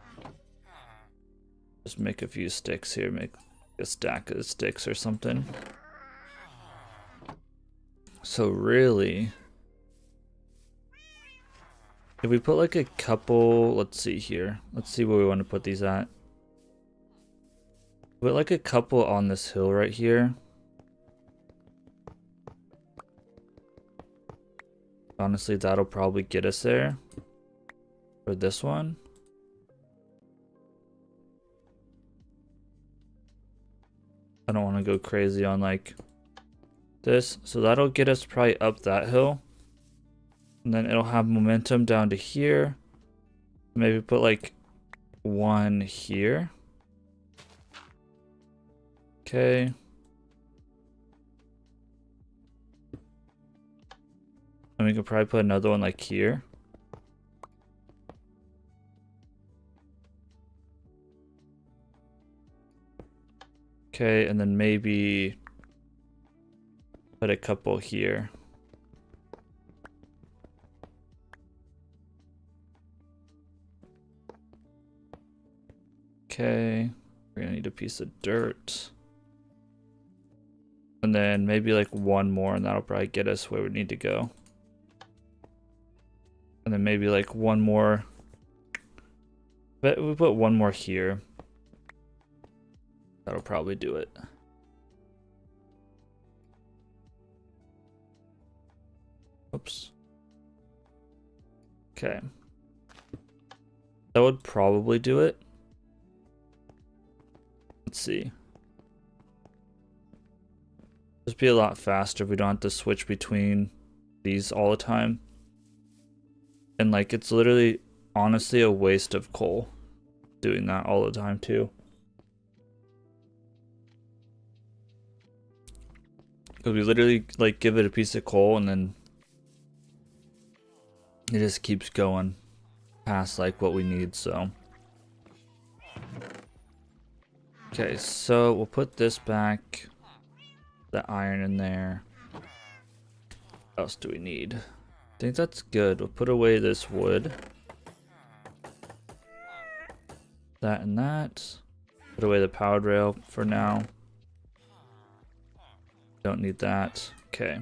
[SPEAKER 1] Just make a few sticks here. Make a stack of sticks or something. So really, if we put like a couple, let's see here. Let's see where we want to put these at. Put like a couple on this hill right here. Honestly, that'll probably get us there. For this one. I don't want to go crazy on like this. So that'll get us probably up that hill. And then it'll have momentum down to here. Maybe put like one here. Okay. And we could probably put another one like here. Okay, and then maybe put a couple here. Okay, we're gonna need a piece of dirt. And then maybe like one more, and that'll probably get us where we need to go. And then maybe like one more. But we put one more here. That'll probably do it. Oops. Okay. That would probably do it. Let's see. Just be a lot faster if we don't have to switch between these all the time. And like, it's literally honestly a waste of coal doing that all the time too. Because we literally like give it a piece of coal and then it just keeps going past like what we need, so. Okay, so we'll put this back. The iron in there. What else do we need? I think that's good. We'll put away this wood. That and that. Put away the powered rail for now. Don't need that. Okay.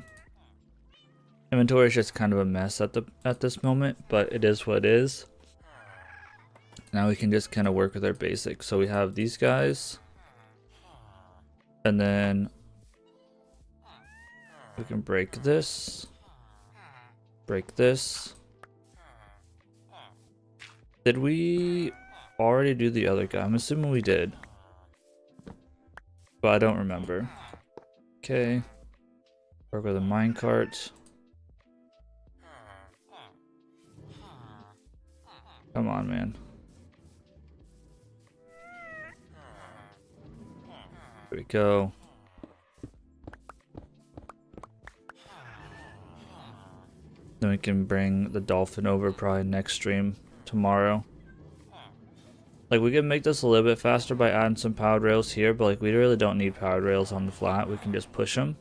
[SPEAKER 1] Inventory is just kind of a mess at this moment, but it is what it is. Now we can just kind of work with our basics. So we have these guys. And then we can break this. Break this. Did we already do the other guy? I'm assuming we did. But I don't remember. Okay. Work with a minecart. Come on, man. There we go. Then we can bring the dolphin over probably next stream tomorrow. Like, we can make this a little bit faster by adding some powered rails here, but like, we really don't need powered rails on the flat. We can just push them.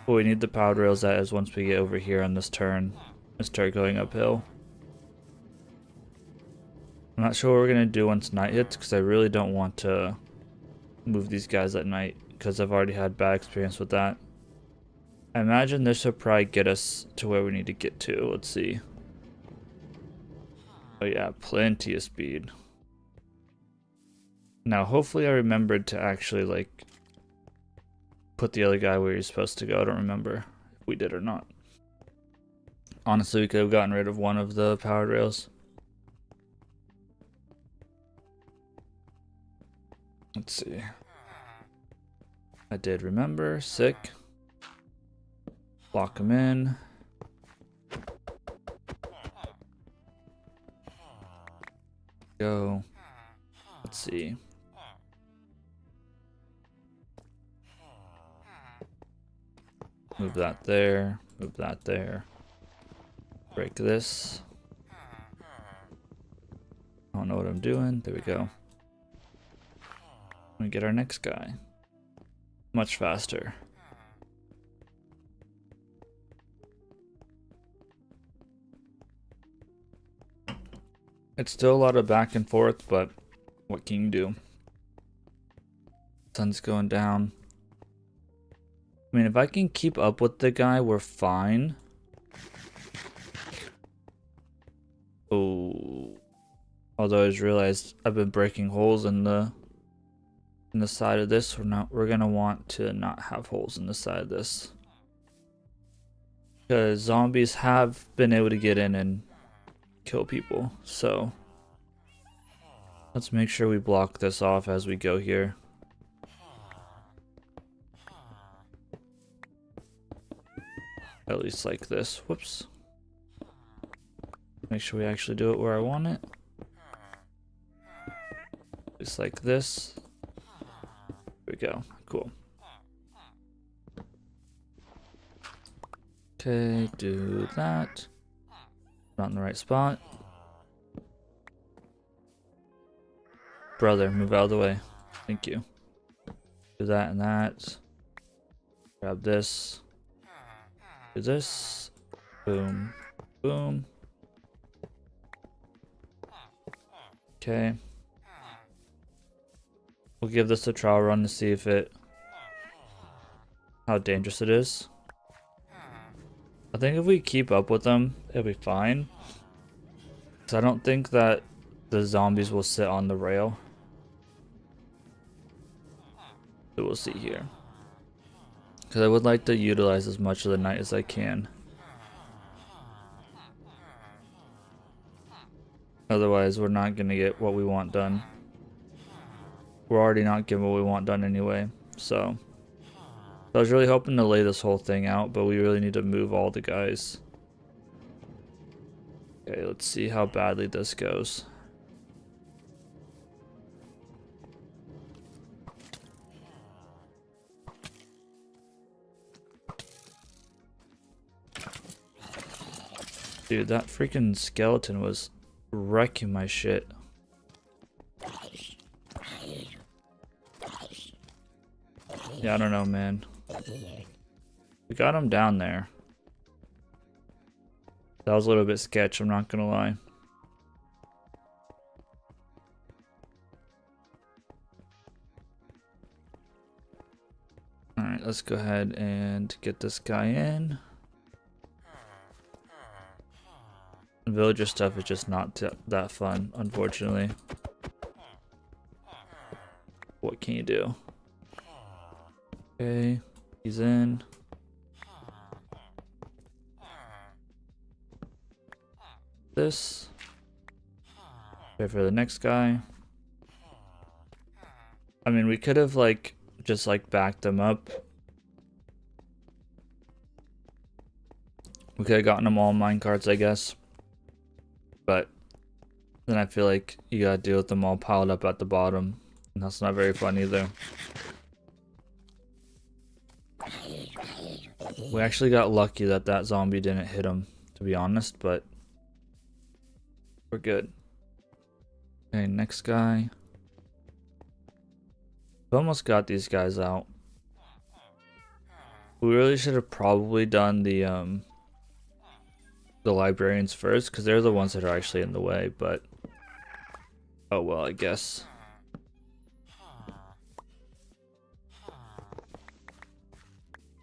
[SPEAKER 1] What we need the powered rails at is once we get over here on this turn and start going uphill. I'm not sure what we're gonna do once night hits, because I really don't want to move these guys at night, because I've already had bad experience with that. I imagine this will probably get us to where we need to get to. Let's see. Oh yeah, plenty of speed. Now, hopefully I remembered to actually, like, put the other guy where he's supposed to go. I don't remember if we did or not. Honestly, we could have gotten rid of one of the powered rails. Let's see. I did remember. Sick. Lock him in. Go. Let's see. Move that there. Move that there. Break this. I don't know what I'm doing. There we go. We get our next guy. Much faster. It's still a lot of back and forth, but what can you do? Sun's going down. I mean, if I can keep up with the guy, we're fine. Oh. Although I just realized I've been breaking holes in the side of this. We're gonna want to not have holes in the side of this. Because zombies have been able to get in and kill people, so let's make sure we block this off as we go here. At least like this. Whoops. Make sure we actually do it where I want it. Just like this. There we go. Cool. Okay, do that. Not in the right spot. Brother, move out of the way. Thank you. Do that and that. Grab this. Do this. Boom. Boom. Okay. We'll give this a trial run to see if how dangerous it is. I think if we keep up with them, it'll be fine. So I don't think that the zombies will sit on the rail. So we'll see here. Because I would like to utilize as much of the night as I can. Otherwise, we're not going to get what we want done. We're already not getting what we want done anyway. So I was really hoping to lay this whole thing out, but we really need to move all the guys. Okay, let's see how badly this goes. Dude, that freaking skeleton was wrecking my shit. Yeah, I don't know, man. We got him down there. That was a little bit sketch, I'm not gonna lie. Alright, let's go ahead and get this guy in. Villager stuff is just not that fun, unfortunately. What can you do? Okay, he's in. This. Wait for the next guy. I mean, we could have like just like backed them up. We could have gotten them all minecarts, I guess. But then I feel like you gotta deal with them all piled up at the bottom. And that's not very fun either. We actually got lucky that that zombie didn't hit him, to be honest, but we're good. Okay, next guy. We almost got these guys out. We really should have probably done the librarians first, because they're the ones that are actually in the way, but oh well, I guess.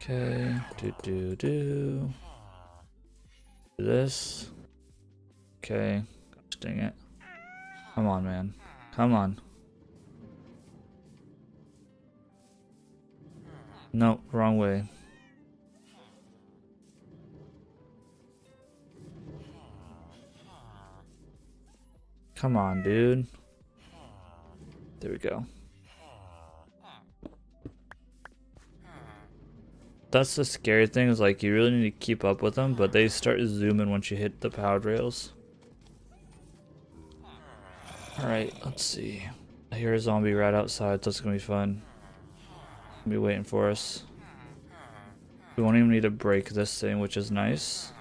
[SPEAKER 1] Okay, do this. Okay, gosh dang it. Come on, man. Come on. No, wrong way. Come on, dude. There we go. That's the scary thing, is like you really need to keep up with them, but they start zooming once you hit the powered rails. Alright, let's see. I hear a zombie right outside, so it's gonna be fun. Be waiting for us. We won't even need to break this thing, which is nice.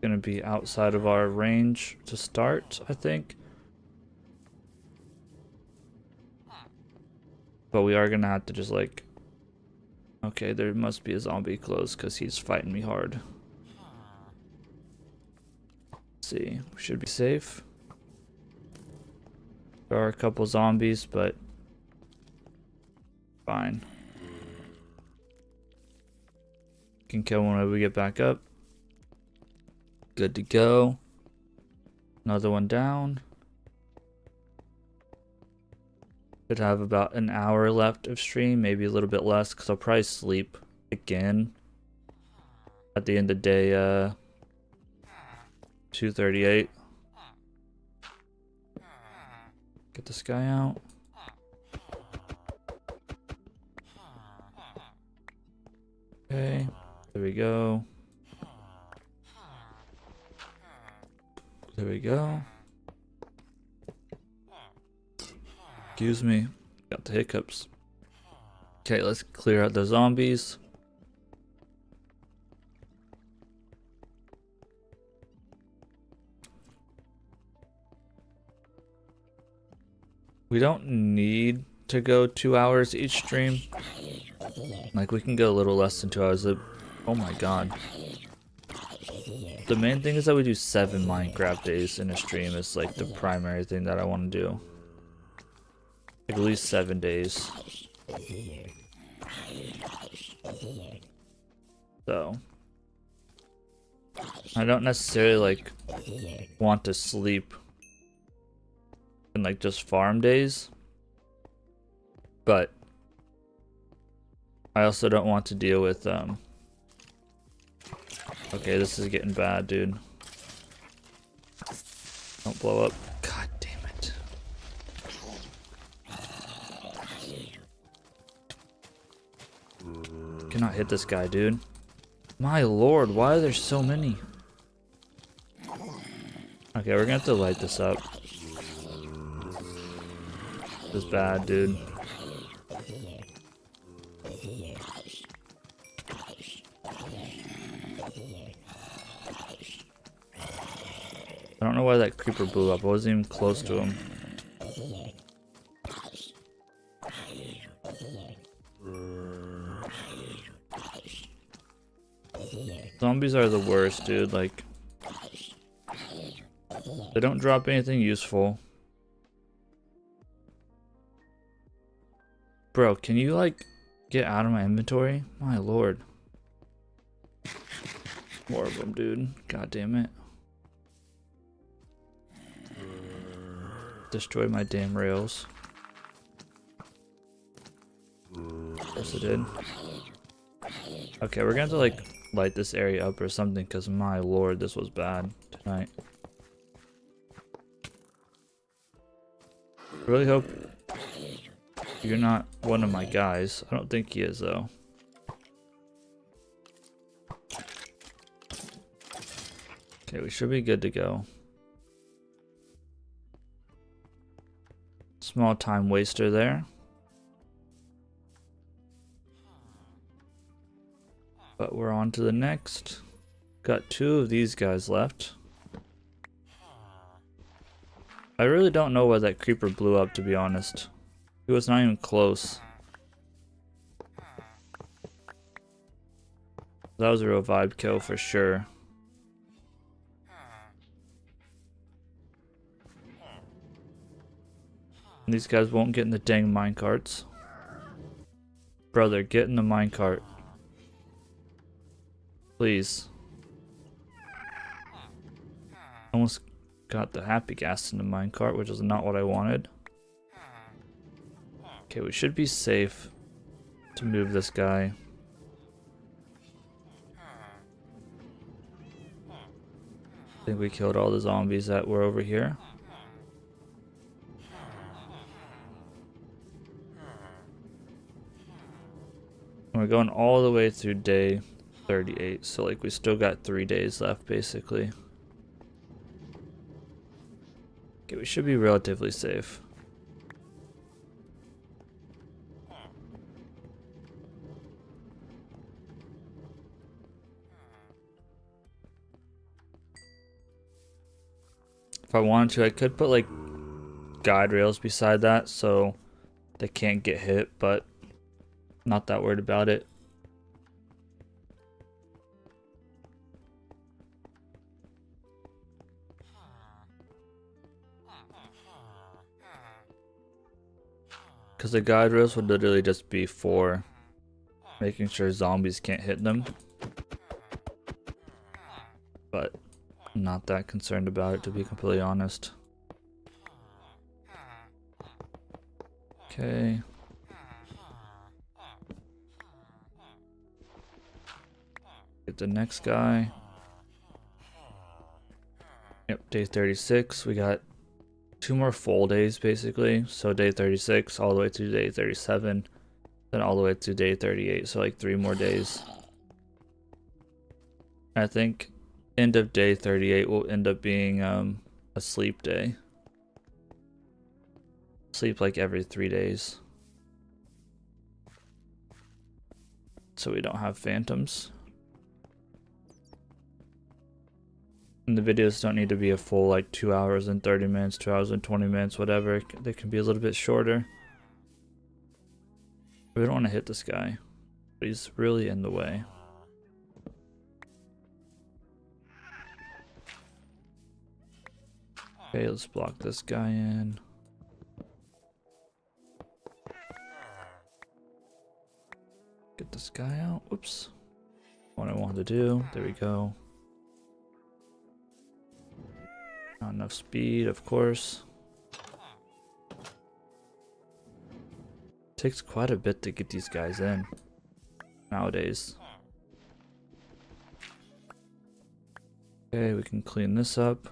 [SPEAKER 1] Gonna be outside of our range to start, I think. But we are gonna have to just like... Okay, there must be a zombie close because he's fighting me hard. Let's see, we should be safe. There are a couple zombies, but fine. Can kill one when we get back up. Good to go. Another one down. Should have about an hour left of stream, maybe a little bit less, because I'll probably sleep again at the end of day 2:38. Get this guy out. Okay, there we go. There we go. Excuse me, got the hiccups. Okay, let's clear out the zombies. We don't need to go 2 hours each stream. Like, we can go a little less than 2 hours. Oh my god. The main thing is that we do 7 Minecraft days in a stream is like the primary thing that I want to do. Like at least 7 days. So I don't necessarily like want to sleep in like just farm days, but I also don't want to deal with okay, this is getting bad, dude. Don't blow up. God damn it. Cannot hit this guy, dude. My lord, why are there so many? Okay, we're gonna have to light this up. This is bad, dude. I don't know why that creeper blew up. I wasn't even close to him. Zombies are the worst, dude. Like, they don't drop anything useful. Bro, can you like get out of my inventory? My lord. More of them, dude. God damn it. Destroy my damn rails. Of course it did. Okay, we're gonna have to like light this area up or something, because my lord, this was bad tonight. I really hope you're not one of my guys. I don't think he is though. Okay, we should be good to go. Small time waster there. But we're on to the next. Got 2 of these guys left. I really don't know why that creeper blew up, to be honest. He was not even close. That was a real vibe kill for sure. These guys won't get in the dang minecarts. Brother, get in the minecart. Please. Almost got the happy gas in the minecart, which is not what I wanted. Okay, we should be safe to move this guy. I think we killed all the zombies that were over here. And we're going all the way through day 38, so like we still got 3 days left basically. Okay, we should be relatively safe. If I wanted to, I could put like guide rails beside that so they can't get hit, but not that worried about it. Because the guide rails would literally just be for making sure zombies can't hit them. But I'm not that concerned about it, to be completely honest. Okay. Get the next guy. Yep, day 36. We got 2 more full days basically. So day 36 all the way to day 37. Then all the way to day 38. So like 3 more days. I think end of day 38 will end up being a sleep day. Sleep like every 3 days. So we don't have phantoms. And the videos don't need to be a full like 2 hours and 30 minutes, 2 hours and 20 minutes, whatever. They can be a little bit shorter. We don't want to hit this guy. But he's really in the way. Okay, let's block this guy in. Get this guy out. Whoops. What I wanted to do. There we go. Not enough speed, of course. Takes quite a bit to get these guys in nowadays. Okay, we can clean this up.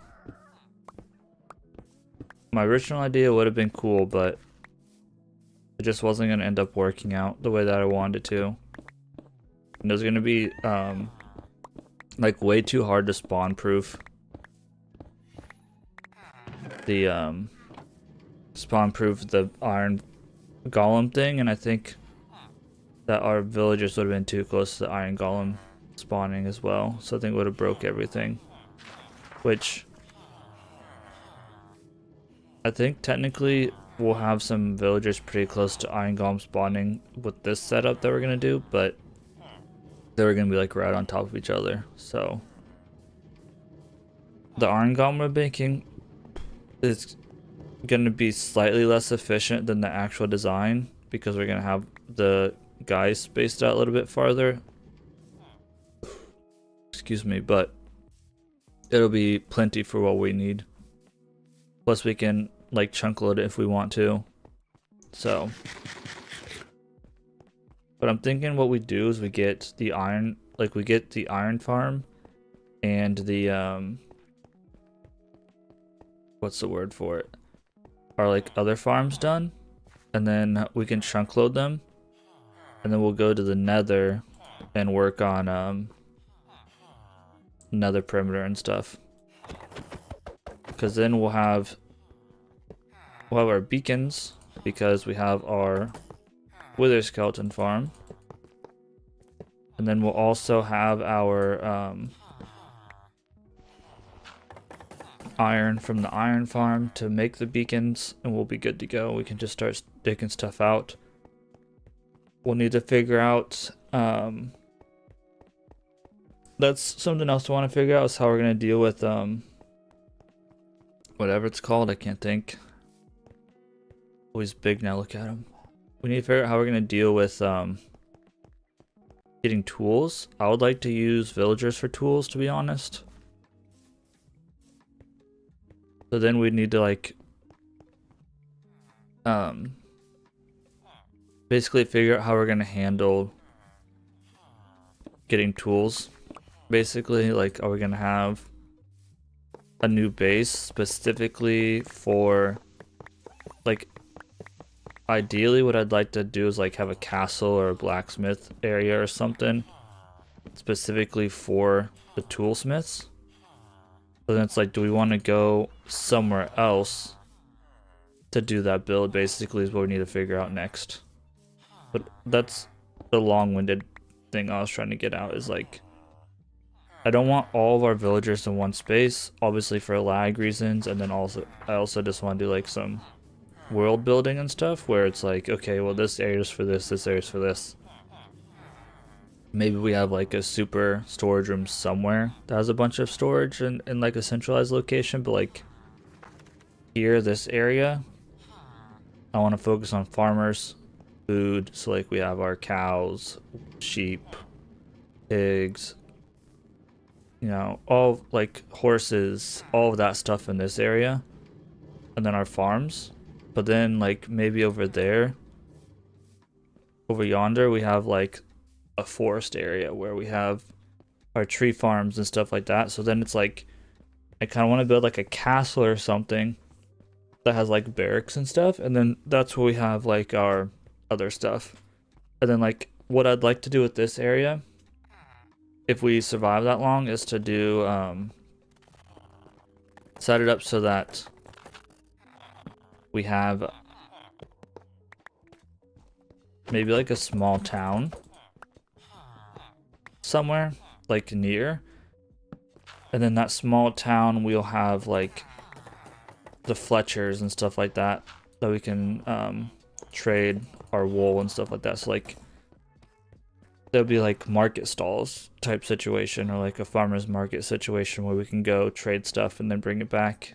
[SPEAKER 1] My original idea would have been cool, but it just wasn't going to end up working out the way that I wanted it to. And it was going to be like way too hard to spawn proof the iron golem thing, and I think that our villagers would have been too close to the iron golem spawning as well, so I think it would have broke everything, which I think technically we'll have some villagers pretty close to iron golem spawning with this setup that we're gonna do, but they were gonna be like right on top of each other. So the iron golem we're making is gonna be slightly less efficient than the actual design because we're gonna have the guys spaced out a little bit farther. Excuse me, but it'll be plenty for what we need. Plus we can like chunk load it if we want to. So, but I'm thinking what we do is we get the iron, like we get the iron farm and the what's the word for it? Our like other farms done, and then we can chunk load them, and then we'll go to the nether and work on nether perimeter and stuff. Because then we'll have our beacons, because we have our wither skeleton farm, and then we'll also have our iron from the iron farm to make the beacons, and we'll be good to go. We can just start digging stuff out. We'll need to figure out that's something else I want to figure out, is how we're going to deal with whatever it's called. I can't think. Oh, he's big now, look at him. We need to figure out how we're going to deal with getting tools. I would like to use villagers for tools, to be honest. So then we'd need to like basically figure out how we're gonna handle getting tools. Basically, like, are we gonna have a new base specifically for, like, ideally what I'd like to do is like have a castle or a blacksmith area or something specifically for the toolsmiths. So then it's like, do we want to go somewhere else to do that build? Basically is what we need to figure out next. But that's the long-winded thing I was trying to get out, is like, I don't want all of our villagers in one space, obviously for lag reasons, and then also I also just want to do like some world building and stuff where it's like, okay, well, this area's for this area's for this. Maybe we have like a super storage room somewhere that has a bunch of storage in like a centralized location, but like here, this area, I want to focus on farmers, food. So like we have our cows, sheep, pigs, you know, all like horses, all of that stuff in this area, and then our farms. But then like maybe over there, over yonder, we have like a forest area where we have our tree farms and stuff like that. So then it's like, I kind of want to build like a castle or something that has like barracks and stuff, and then that's where we have like our other stuff. And then like what I'd like to do with this area, if we survive that long, is to do set it up so that we have maybe like a small town somewhere like near, and then that small town we'll have like the Fletchers and stuff like that we can trade our wool and stuff like that. So like there'll be like market stalls type situation, or like a farmer's market situation where we can go trade stuff and then bring it back.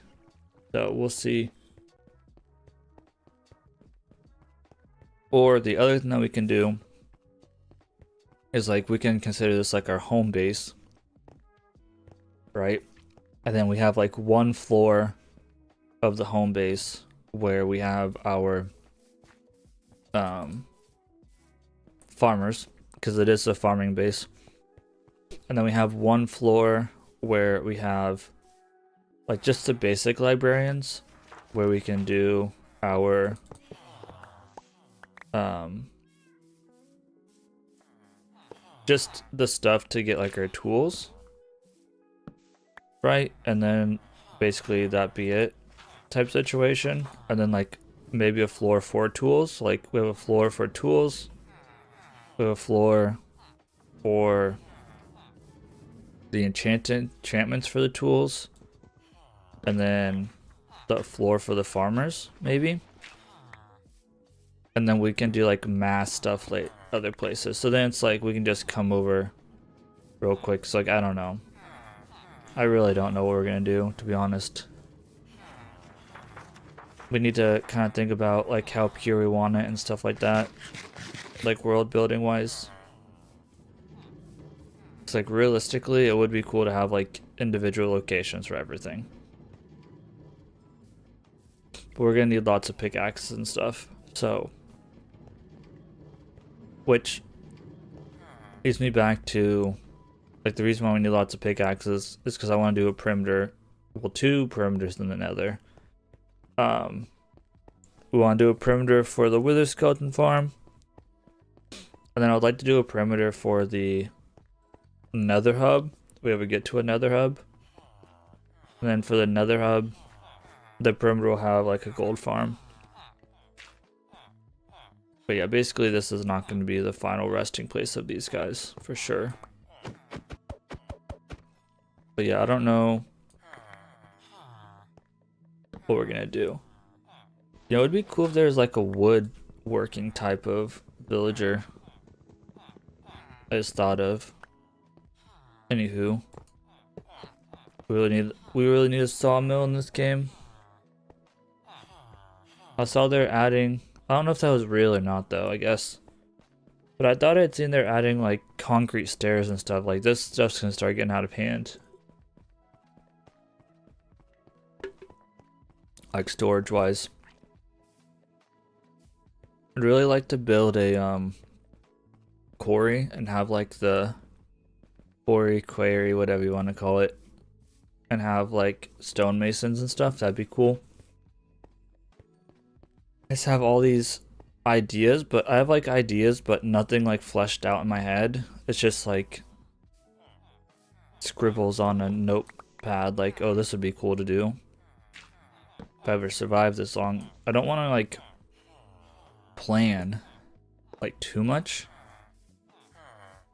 [SPEAKER 1] So we'll see. Or the other thing that we can do is like we can consider this like our home base, right? And then we have like one floor of the home base where we have our farmers, because it is a farming base. And then we have one floor where we have like just the basic librarians, where we can do our just the stuff to get like our tools, right? And then basically that be it type situation. And then like maybe a floor for tools. Like we have a floor for tools, we have a floor for the enchantments for the tools, and then the floor for the farmers maybe. And then we can do like mass stuff like other places. So then it's like we can just come over real quick. So like, I don't know. I really don't know what we're gonna do, to be honest. We need to kind of think about like how pure we want it and stuff like that. Like world building wise. It's like realistically, it would be cool to have like individual locations for everything. But we're gonna need lots of pickaxes and stuff. So, which leads me back to like the reason why we need lots of pickaxes is because I want to do a perimeter, well, 2 perimeters in the nether. We want to do a perimeter for the wither skeleton farm, and then I would like to do a perimeter for the nether hub if we ever get to a nether hub. And then for the nether hub, the perimeter will have like a gold farm. But yeah, basically this is not going to be the final resting place of these guys, for sure. But yeah, I don't know what we're going to do. You know, it'd be cool if there's like a woodworking type of villager. I just thought of. Anywho. We really need a sawmill in this game. I saw they're adding, I don't know if that was real or not though, I guess. But I thought I'd seen they're adding like concrete stairs and stuff. Like this stuff's gonna start getting out of hand. Like storage wise. I'd really like to build a quarry and have like the quarry, whatever you want to call it, and have like stonemasons and stuff. That'd be cool. I just have all these ideas, but I have like ideas, but nothing like fleshed out in my head. It's just like scribbles on a notepad, like, oh, this would be cool to do if I ever survive this long. I don't want to like plan like too much,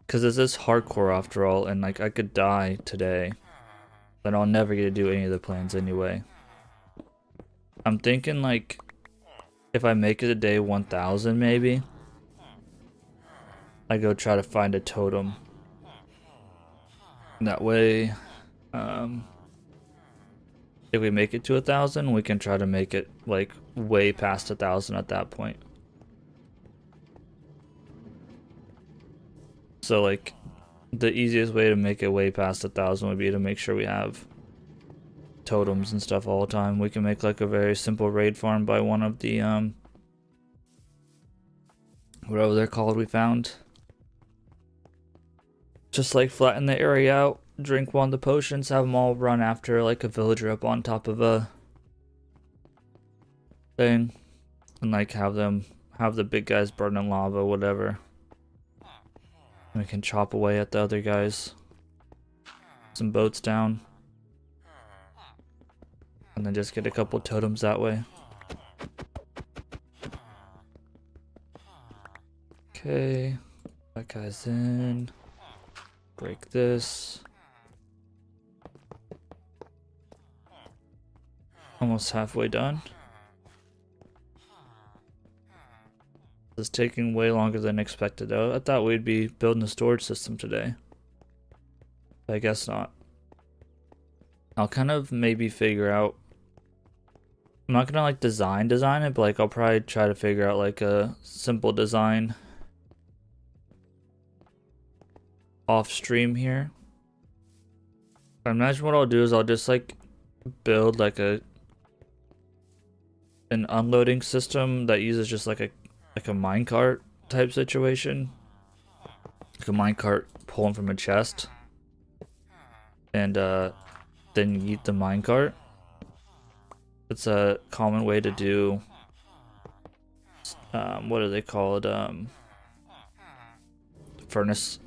[SPEAKER 1] because this is hardcore after all, and like I could die today, then I'll never get to do any of the plans anyway. I'm thinking like if I make it to day 1000 maybe, I go try to find a totem. That way, if we make it to 1000, we can try to make it like way past 1000 at that point. So like the easiest way to make it way past 1000 would be to make sure we have totems and stuff all the time. We can make like a very simple raid farm by one of the whatever they're called we found. Just like flatten the area out, drink one of the potions, have them all run after like a villager up on top of a thing, and like have the big guys burn in lava, whatever. We can chop away at the other guys. Some boats down. And then just get a couple totems that way. Okay. That guy's in. Break this. Almost halfway done. This is taking way longer than expected though. I thought we'd be building a storage system today. I guess not. I'll kind of maybe figure out, I'm not gonna like design it, but like I'll probably try to figure out like a simple design off stream here. I imagine what I'll do is I'll just like build like an unloading system that uses just like a minecart type situation. Like a minecart pulling from a chest. And then you eat the minecart. It's a common way to do what do they call it? Furnace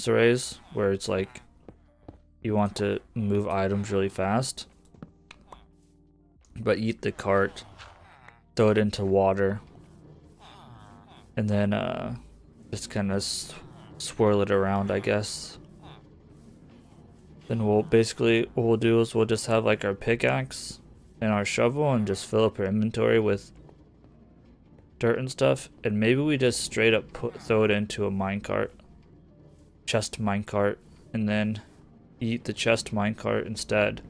[SPEAKER 1] arrays, where it's like you want to move items really fast, but eat the cart, throw it into water, and then just kind of swirl it around, I guess. Then we'll basically, what we'll do is we'll just have like our pickaxe and our shovel and just fill up our inventory with dirt and stuff, and maybe we just straight up throw it into a minecart, chest minecart, and then eat the chest minecart instead.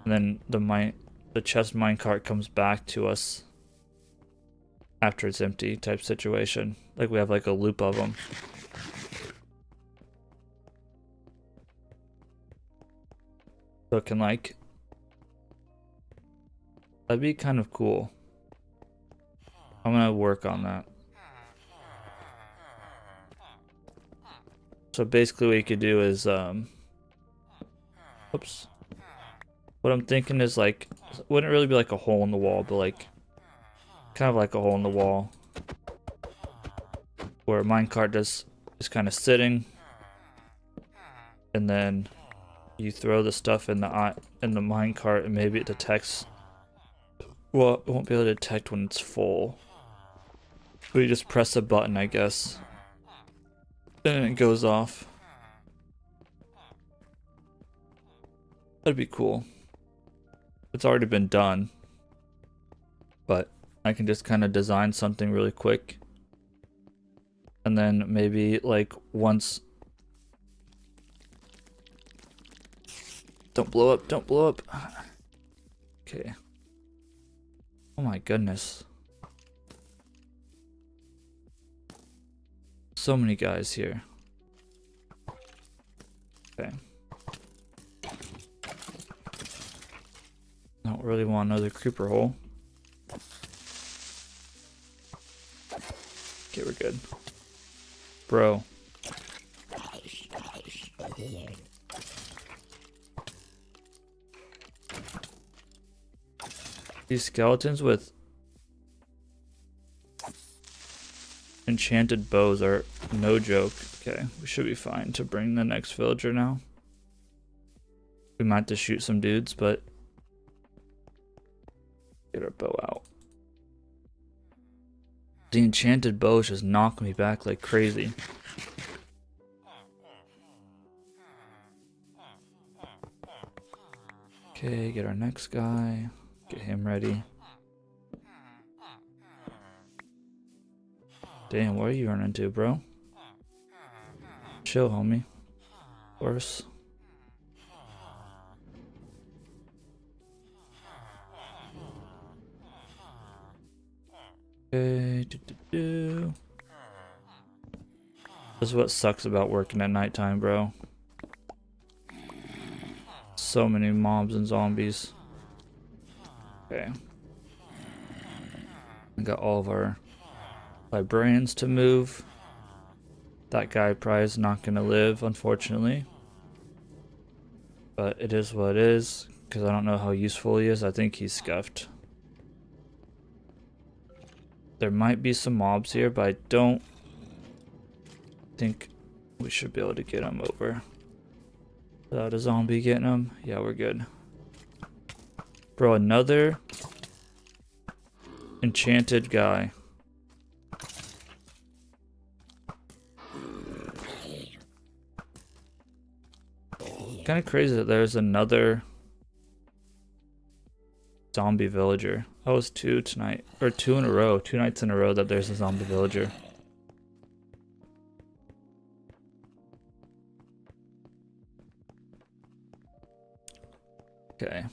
[SPEAKER 1] And then the chest minecart comes back to us after it's empty type situation. Like we have like a loop of them. So it can like, that'd be kind of cool. I'm gonna work on that. So basically what you could do is, oops. What I'm thinking is like, it wouldn't really be like a hole in the wall, but like, kind of like a hole in the wall. Where a minecart is kind of sitting. And then you throw the stuff in the minecart and maybe it detects, well, it won't be able to detect when it's full. But you just press a button, I guess. And it goes off. That'd be cool. It's already been done. But I can just kind of design something really quick. And then maybe like once... Don't blow up, don't blow up. Okay. Oh my goodness. So many guys here. Okay. Don't really want another creeper hole. Okay, we're good. Bro. These skeletons with enchanted bows are no joke. Okay, we should be fine to bring the next villager now. We might have to shoot some dudes, but get our bow out. The enchanted bows just knock me back like crazy. Okay, get our next guy. Get him ready. Damn, what are you running to, bro? Chill, homie. Worse. Okay, This is what sucks about working at nighttime, bro. So many mobs and zombies. Okay. I got all of our librarians to move. That guy probably is not gonna live, unfortunately. But it is what it is, because I don't know how useful he is. I think he's scuffed. There might be some mobs here, but I don't think we should be able to get him over without a zombie getting him. Yeah, we're good. Bro, another enchanted guy. Kind of crazy that there's another zombie villager. That was two tonight, or 2 in a row, 2 nights in a row that there's a zombie villager. Okay.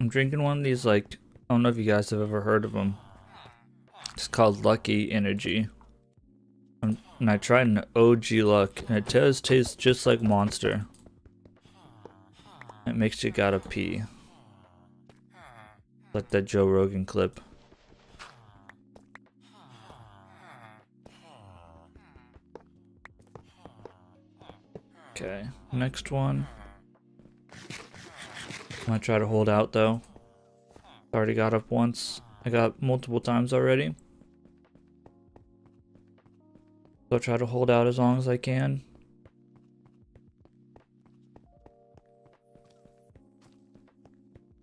[SPEAKER 1] I'm drinking one of these, like, I don't know if you guys have ever heard of them. It's called Lucky Energy. And I tried an OG Luck, and it does taste just like Monster. It makes you gotta pee. Like that Joe Rogan clip. Okay, next one. I'm gonna try to hold out though. Already got up once. I got multiple times already. So I'll try to hold out as long as I can.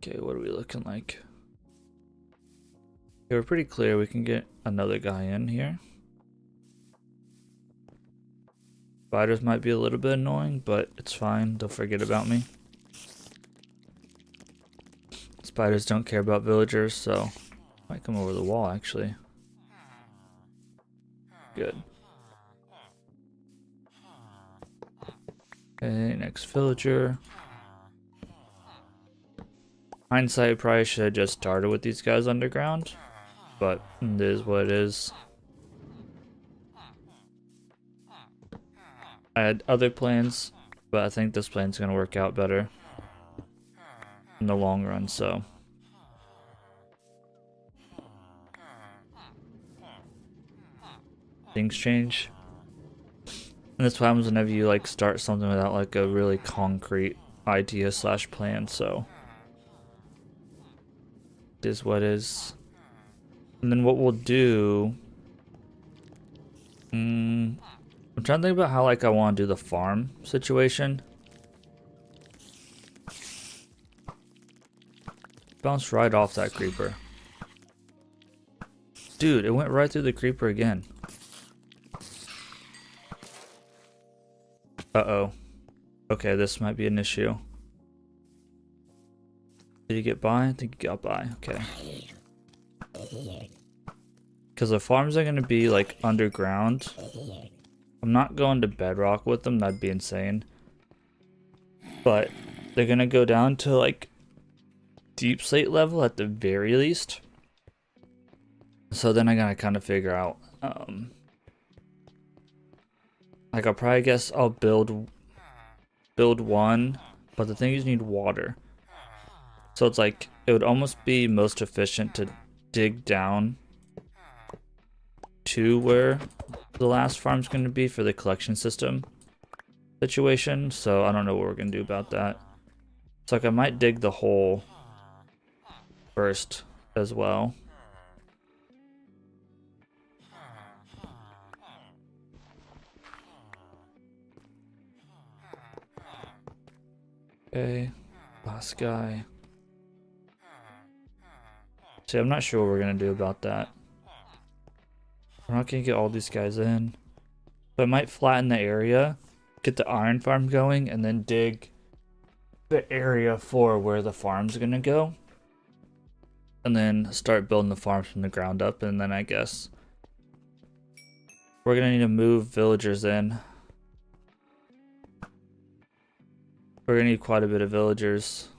[SPEAKER 1] Okay, what are we looking like? Okay, we're pretty clear. We can get another guy in here. Spiders might be a little bit annoying, but it's fine. They'll forget about me. Spiders don't care about villagers, so might come over the wall actually. Good. Okay, next villager. Hindsight, probably should have just started with these guys underground, but it is what it is. I had other plans, but I think this plan's gonna work out better in the long run, so. Things change. And this happens whenever you like start something without like a really concrete idea / plan, so. It is what is. And then what we'll do. I'm trying to think about how like I want to do the farm situation. Bounced right off that creeper. Dude, it went right through the creeper again. Uh-oh. Okay, this might be an issue. Did you get by? I think you got by. Okay. Because the farms are going to be like underground. I'm not going to bedrock with them. That'd be insane. But they're going to go down to like deep slate level at the very least. So then I gotta kind of figure out, like I'll probably guess I'll build one, but the thing is you need water. So it's like it would almost be most efficient to dig down to where the last farm's going to be for the collection system situation. So I don't know what we're going to do about that. It's like I might dig the hole first as well. Okay, last guy. See, I'm not sure what we're gonna do about that. We're not gonna get all these guys in. But I might flatten the area, get the iron farm going, and then dig the area for where the farm's gonna go. And then start building the farms from the ground up, and then I guess we're gonna need to move villagers in. We're gonna need quite a bit of villagers.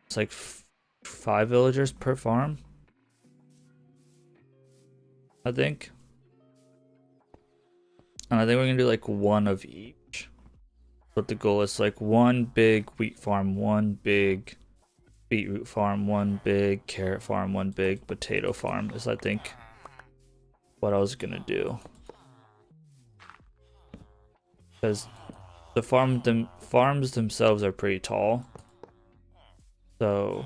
[SPEAKER 1] It's like 5 villagers per farm, I think. And I think we're gonna do like 1 of each. But the goal is like 1 big wheat farm, 1 big beetroot farm, 1 big carrot farm, 1 big potato farm is I think what I was gonna do. Because the farms themselves are pretty tall. So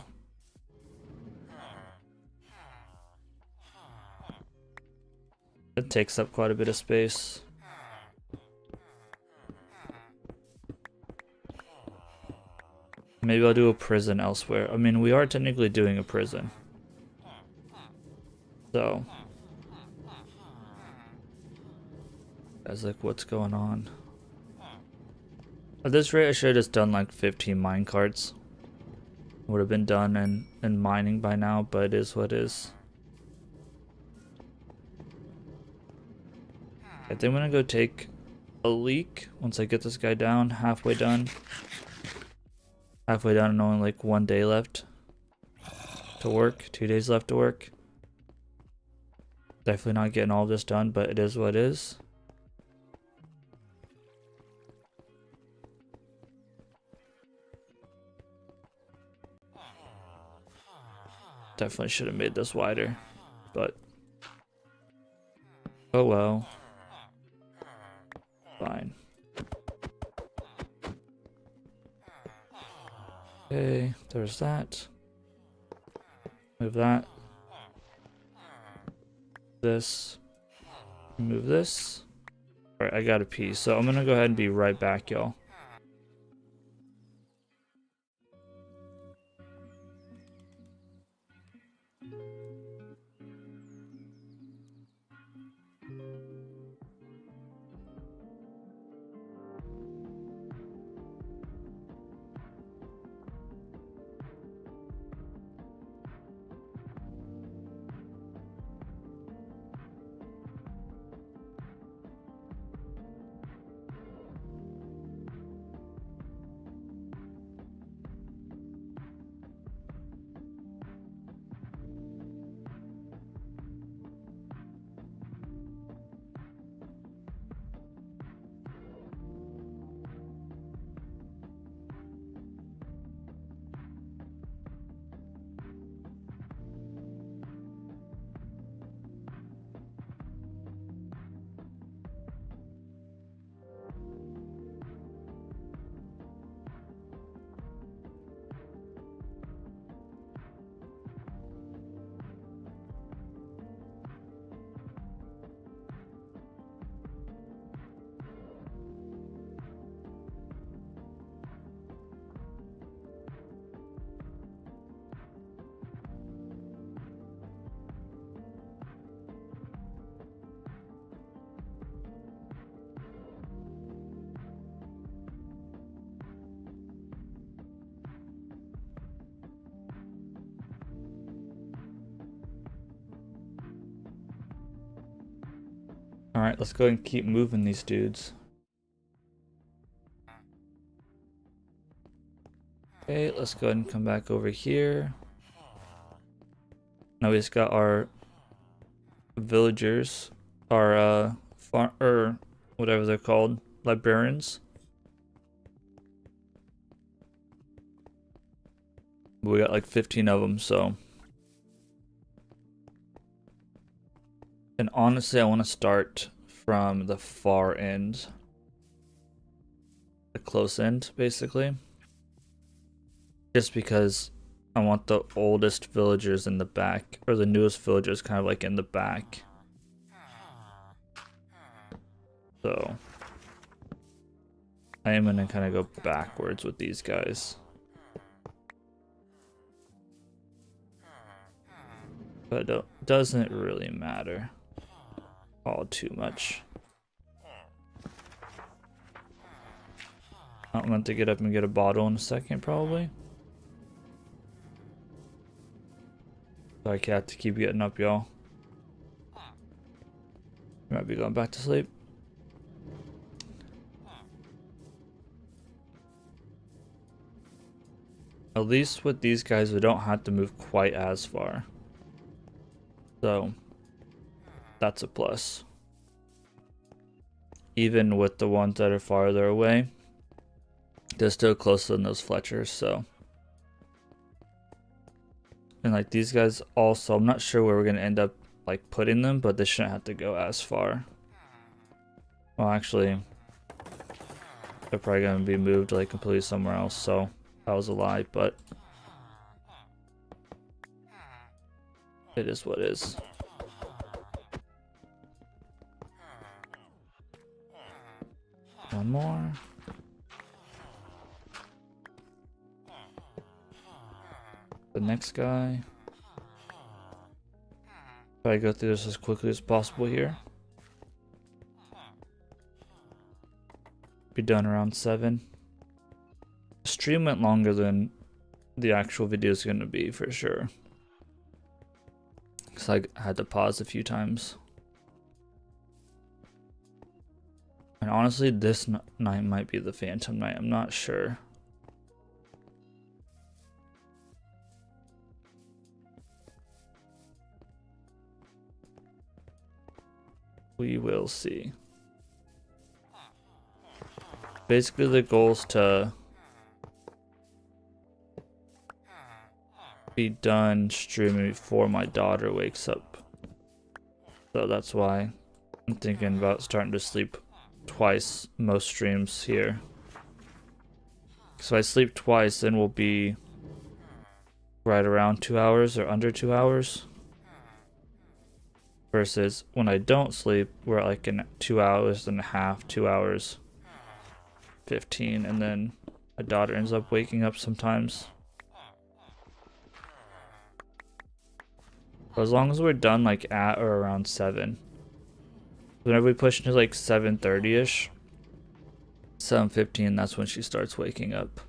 [SPEAKER 1] it takes up quite a bit of space. Maybe I'll do a prison elsewhere. I mean, we are technically doing a prison. So guys, like, what's going on? At this rate, I should have just done like 15 mine carts. Would have been done in mining by now, but it is what it is. I think I'm gonna go take a leak once I get this guy down. Halfway done. Halfway done and only like 1 day left to work. 2 days left to work. Definitely not getting all of this done, but it is what it is. Definitely should have made this wider, but oh well. Fine. Okay, there's that. Move that. This. Move this. Alright, I got a piece, so I'm gonna go ahead and be right back, y'all. Alright, let's go and keep moving these dudes. Okay, let's go ahead and come back over here. Now we just got our villagers, our or whatever they're called, librarians. But we got like 15 of them, so. And honestly, I want to start from the far end. The close end, basically. Just because I want the oldest villagers in the back, or the newest villagers kind of like in the back. So I am gonna kind of go backwards with these guys. But it doesn't really matter all too much. I'm going to get up and get a bottle in a second, probably. Sorry, cat, to keep getting up, y'all. You might be going back to sleep. At least with these guys, we don't have to move quite as far. So, that's a plus. Even with the ones that are farther away, they're still closer than those Fletchers, so. And like these guys also, I'm not sure where we're going to end up like putting them, but they shouldn't have to go as far. Well, actually, they're probably going to be moved like completely somewhere else, so that was a lie, but it is what it is. One more. The next guy. Try to go through this as quickly as possible here. Be done around 7. The stream went longer than the actual video is going to be for sure. Because I had to pause a few times. And honestly, this night might be the Phantom night. I'm not sure. We will see. Basically, the goal is to be done streaming before my daughter wakes up. So that's why I'm thinking about starting to sleep twice most streams here. So I sleep twice, then we'll be right around 2 hours or under 2 hours. Versus when I don't sleep, we're at like in 2 hours and a half, 2 hours 15, and then my daughter ends up waking up sometimes. But as long as we're done like at or around 7. Whenever we push into like 7:30ish, 7:15, that's when she starts waking up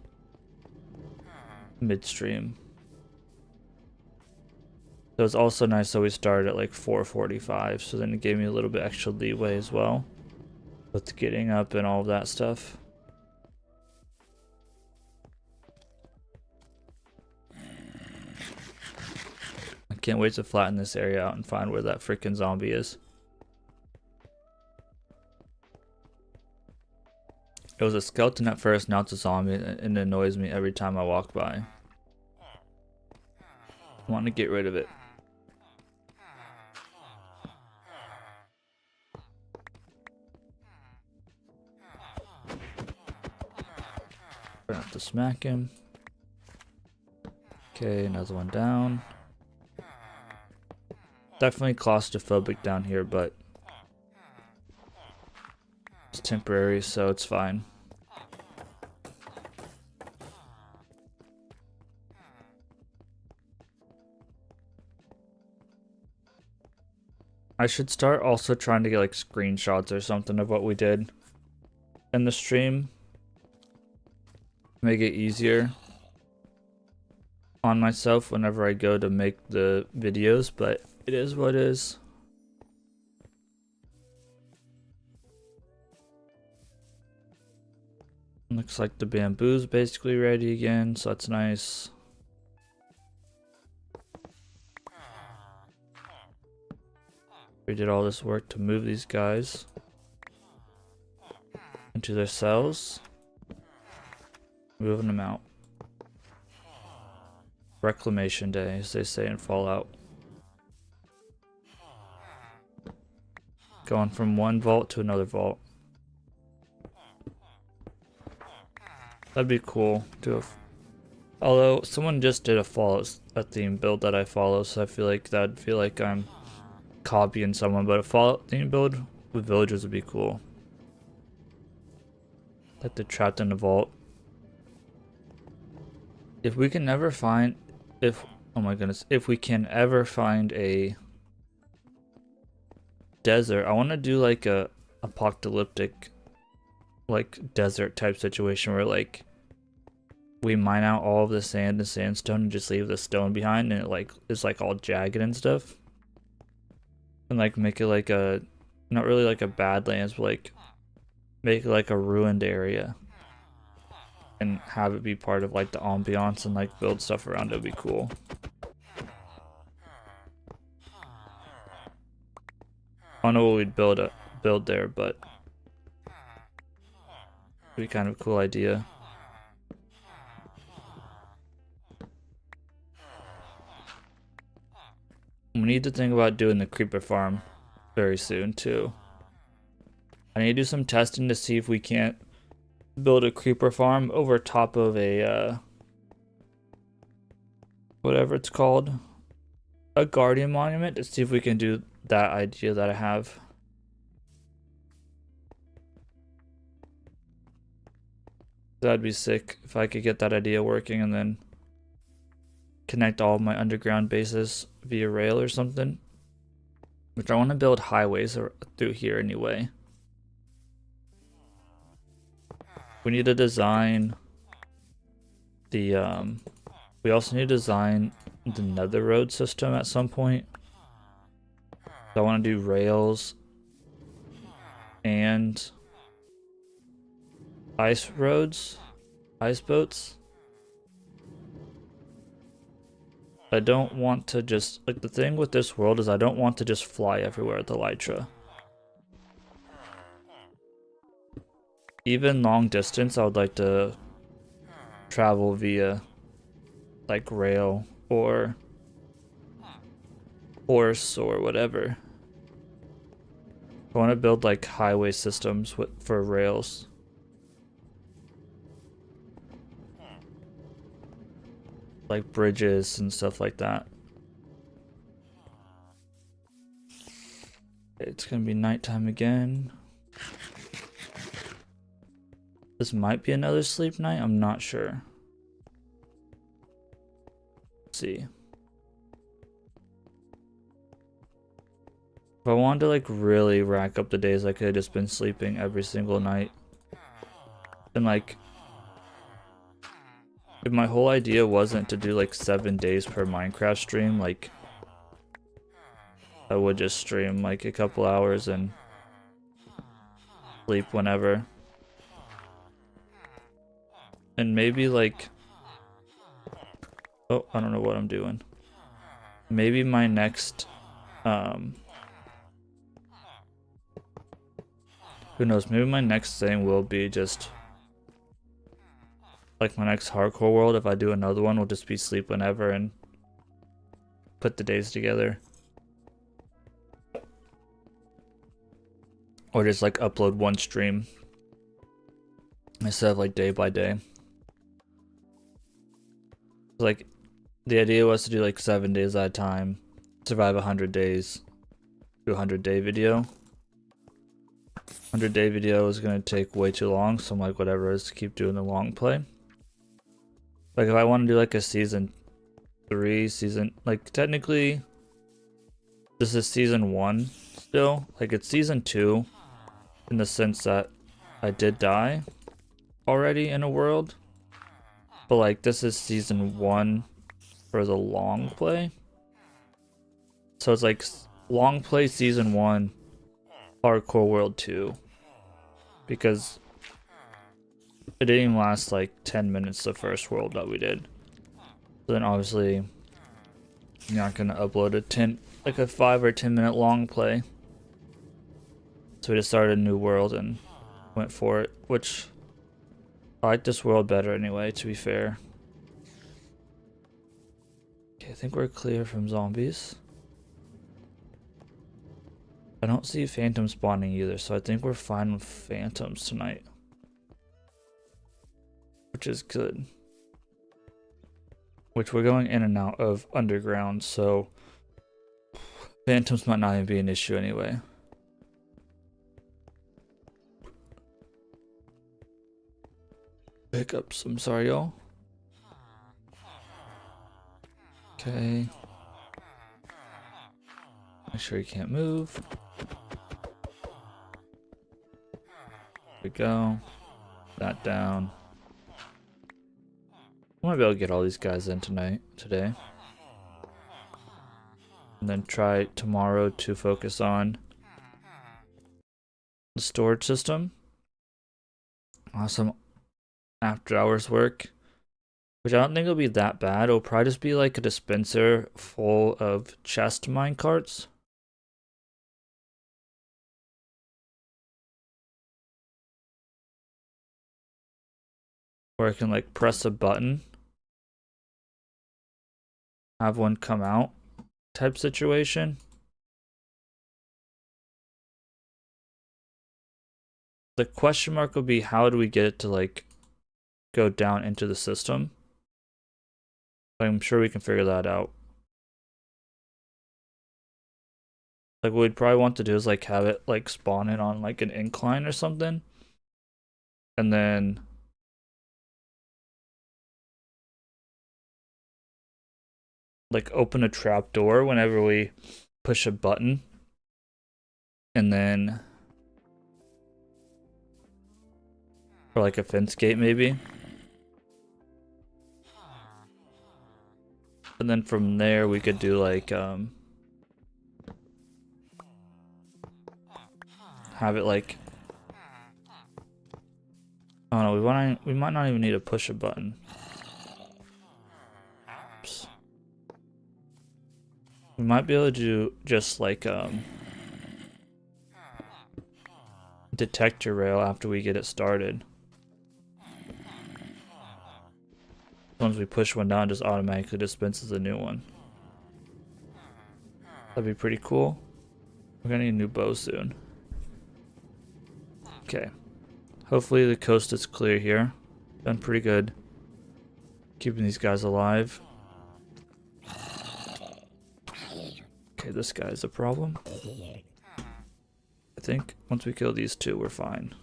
[SPEAKER 1] midstream. So it's also nice that we started at like 4:45, so then it gave me a little bit extra leeway as well with getting up and all of that stuff. I can't wait to flatten this area out and find where that freaking zombie is. It was a skeleton at first, now it's a zombie, and it annoys me every time I walk by. I want to get rid of it. We're gonna have to smack him. Okay, another one down. Definitely claustrophobic down here, but it's temporary, so it's fine. I should start also trying to get like screenshots or something of what we did in the stream. Make it easier on myself whenever I go to make the videos, but it is what it is. Looks like the bamboo's basically ready again, so that's nice. We did all this work to move these guys into their cells. Moving them out. Reclamation Day, as they say in Fallout. Going from one vault to another vault. That'd be cool. Although someone just did a Fallout theme build that I follow, so I feel like that'd feel like I'm copying someone. But a Fallout theme build with villagers would be cool. Like they're trapped in a vault. If we can never find, oh my goodness, if we can ever find a desert, I want to do like a apocalyptic, like desert type situation where like we mine out all of the sand and sandstone and just leave the stone behind, and it like is like all jagged and stuff, and like make it like a, not really like a Badlands, but like make it like a ruined area and have it be part of like the ambiance and like build stuff around it. Would be cool. I don't know what we'd build there, but it'd be kind of a cool idea. We need to think about doing the creeper farm very soon too. I need to do some testing to see if we can't build a creeper farm over top of a whatever it's called, a guardian monument, to see if we can do that idea that I have. That'd be sick if I could get that idea working and then connect all of my underground bases via rail or something. Which I want to build highways through here anyway. We need to design the we also need to design the nether road system at some point. So I want to do rails and ice roads, ice boats. I don't want to just, like, the thing with this world is I don't want to just fly everywhere with Elytra. Even long distance, I would like to travel via like rail or horse or whatever. I want to build like highway systems for rails. Like bridges and stuff like that. It's gonna be nighttime again. This might be another sleep night, I'm not sure. Let's see. If I wanted to like really rack up the days, I could have just been sleeping every single night. And like, if my whole idea wasn't to do like 7 days per Minecraft stream, like I would just stream like a couple hours and sleep whenever. And maybe like, oh, I don't know what I'm doing. Maybe my next, who knows, maybe my next thing will be just, like my next hardcore world, if I do another one, will just be sleep whenever and put the days together. Or just like upload one stream instead of like day by day. Like, the idea was to do like 7 days at a time, survive 100 days, do a 100-day video. 100-day video is gonna take way too long, so I'm like, whatever, let's keep doing the long play. Like, if I want to do like a season 3, like technically, this is season 1 still. Like, it's season 2 in the sense that I did die already in a world. But like, this is season 1 for the long play. So it's like long play season 1, hardcore world 2. Because it didn't even last like 10 minutes the first world that we did. So then obviously you're not gonna upload a 5 or 10 minute long play. So we just started a new world and went for it, which I like this world better anyway, to be fair. Okay, I think we're clear from zombies. I don't see phantoms spawning either, so I think we're fine with phantoms tonight. Which is good. Which we're going in and out of underground, so phantoms might not even be an issue anyway. Hiccups, I'm sorry y'all. Okay. Make sure you can't move. There we go. That down. I might be able to get all these guys in today. And then try tomorrow to focus on the storage system. Some after hours work. Which I don't think it'll be that bad. It'll probably just be like a dispenser full of chest mine carts. Where I can like press a button, have one come out type situation. The question mark would be, how do we get it to like go down into the system? I'm sure we can figure that out. Like what we'd probably want to do is like have it like spawn in on like an incline or something. And then like open a trap door whenever we push a button. And then or like a fence gate maybe. And then from there we could do like have it like, oh no, we might not even need to push a button. Oops. We might be able to do just like detector rail after we get it started. Once we push one down, it just automatically dispenses a new one. That'd be pretty cool. We're gonna need a new bow soon. Okay. Hopefully the coast is clear here. Done pretty good keeping these guys alive. Okay, this guy's a problem. I think once we kill these two, we're fine.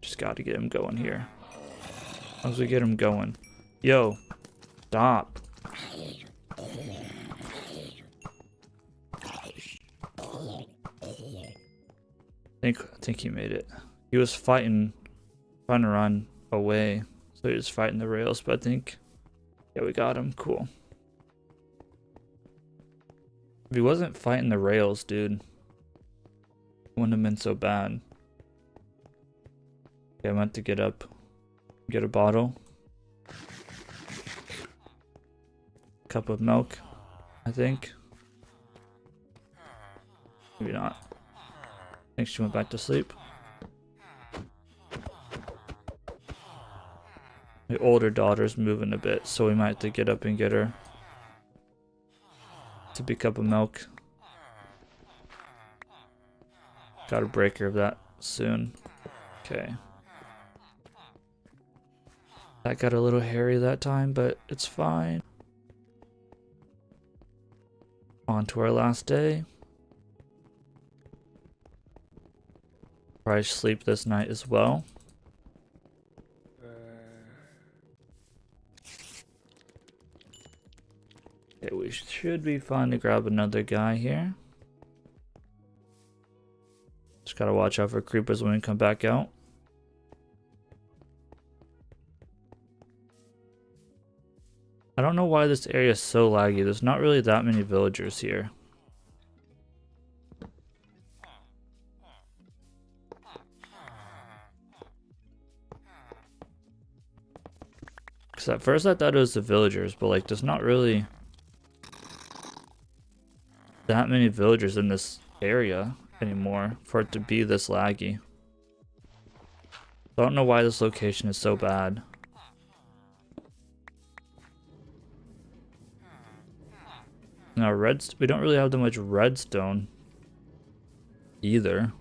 [SPEAKER 1] Just gotta get him going here. Once we get him going. Yo, stop. I think he made it. He was trying to run away, so he was fighting the rails, but I think, yeah, we got him. Cool. If he wasn't fighting the rails, dude, it wouldn't have been so bad. Okay, I meant to get up, get a bottle, cup of milk, I think. Maybe not. I think she went back to sleep. My older daughter's moving a bit, so we might have to get up and get her. It's a big cup of milk. Got a breaker of that soon. Okay. That got a little hairy that time, but it's fine. On to our last day. Probably sleep this night as well. Okay, we should be fine to grab another guy here. Just gotta watch out for creepers when we come back out. I don't know why this area is so laggy. There's not really that many villagers here. Because at first I thought it was the villagers, but like there's not really that many villagers in this area anymore for it to be this laggy. I don't know why this location is so bad. And our we don't really have that much redstone either.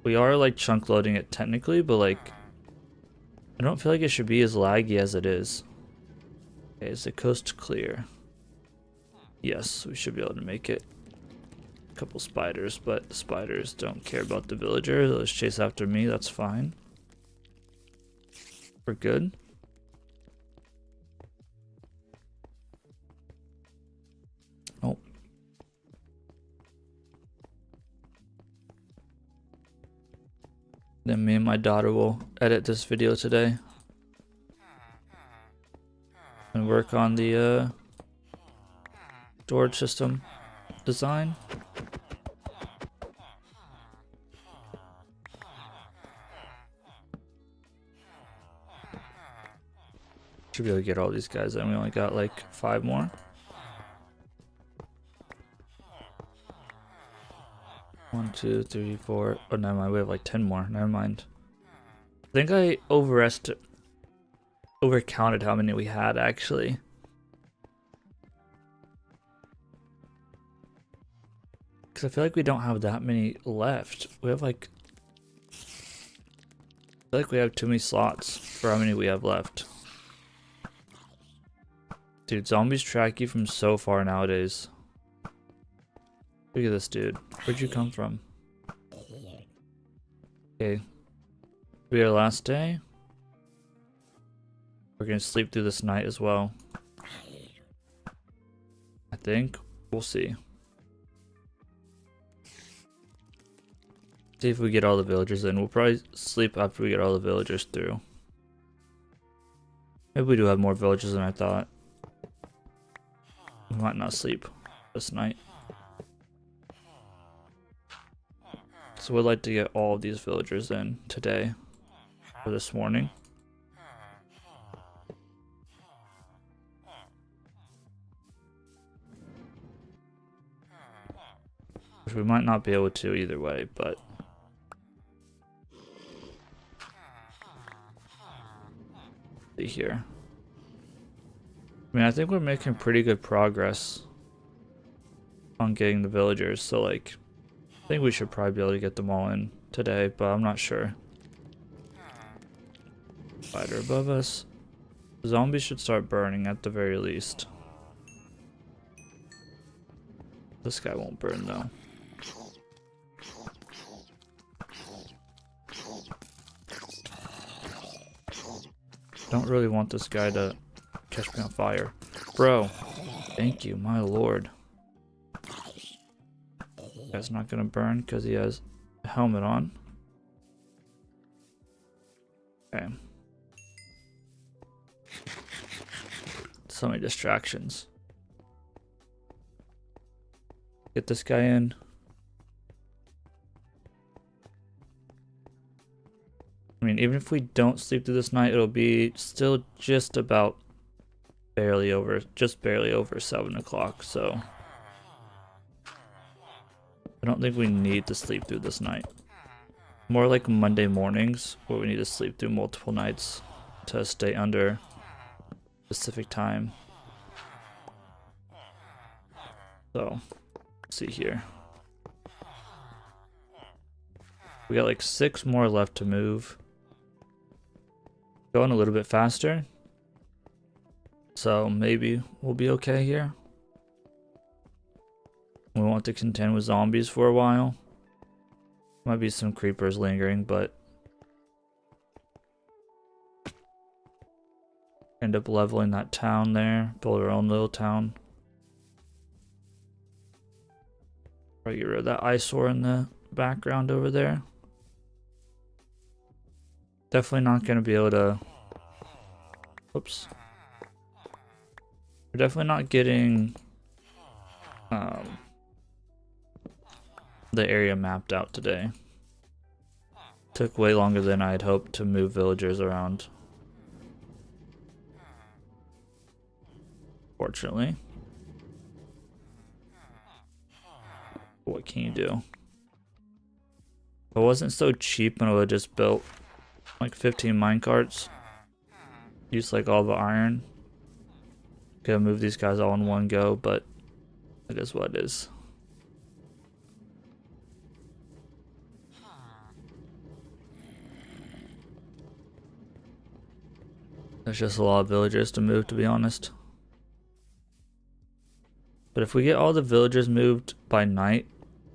[SPEAKER 1] We are like chunk loading it technically, but like I don't feel like it should be as laggy as it is. Okay, is the coast clear? Yes, we should be able to make it. A couple spiders, but the spiders don't care about the villagers. Let's chase after me, that's fine. We're good. Oh. Then me and my daughter will edit this video today. And work on the storage system design. Should be able to get all these guys in. We only got like 5 more. One, two, three, four. Oh, never mind. We have like 10 more. Never mind. I think I overcounted how many we had actually. Because I feel like we don't have that many left. We have like... I feel like we have too many slots for how many we have left. Dude, zombies track you from so far nowadays. Look at this dude. Where'd you come from? Okay. We are last day. We're gonna sleep through this night as well. I think. We'll see. See if we get all the villagers in. We'll probably sleep after we get all the villagers through. Maybe we do have more villagers than I thought. We might not sleep this night. So we'd like to get all of these villagers in today or this morning. Which we might not be able to either way, but see here. I mean, I think we're making pretty good progress on getting the villagers, so like I think we should probably be able to get them all in today, but I'm not sure. Spider above us. Zombies should start burning at the very least. This guy won't burn though. Don't really want this guy to catch me on fire. Bro, thank you, my lord. Guy's not gonna burn because he has a helmet on. Okay. So many distractions. Get this guy in. I mean, even if we don't sleep through this night, it'll be still just about barely over 7 o'clock, so I don't think we need to sleep through this night. More like Monday mornings where we need to sleep through multiple nights to stay under specific time. So, let's see here. We got like 6 more left to move. Going a little bit faster. So maybe we'll be okay here. We want to contend with zombies for a while. Might be some creepers lingering, but end up leveling that town there. Build our own little town. Probably get rid of that eyesore in the background over there. Definitely not going to be able to... Oops. We're definitely not getting the area mapped out today. Took way longer than I had hoped to move villagers around. Fortunately. What can you do? If it wasn't so cheap and I would have just built like 15 minecarts. Use like all the iron. Gonna move these guys all in one go, but It is what it is. There's just a lot of villagers to move, to be honest. But if we get all the villagers moved by night,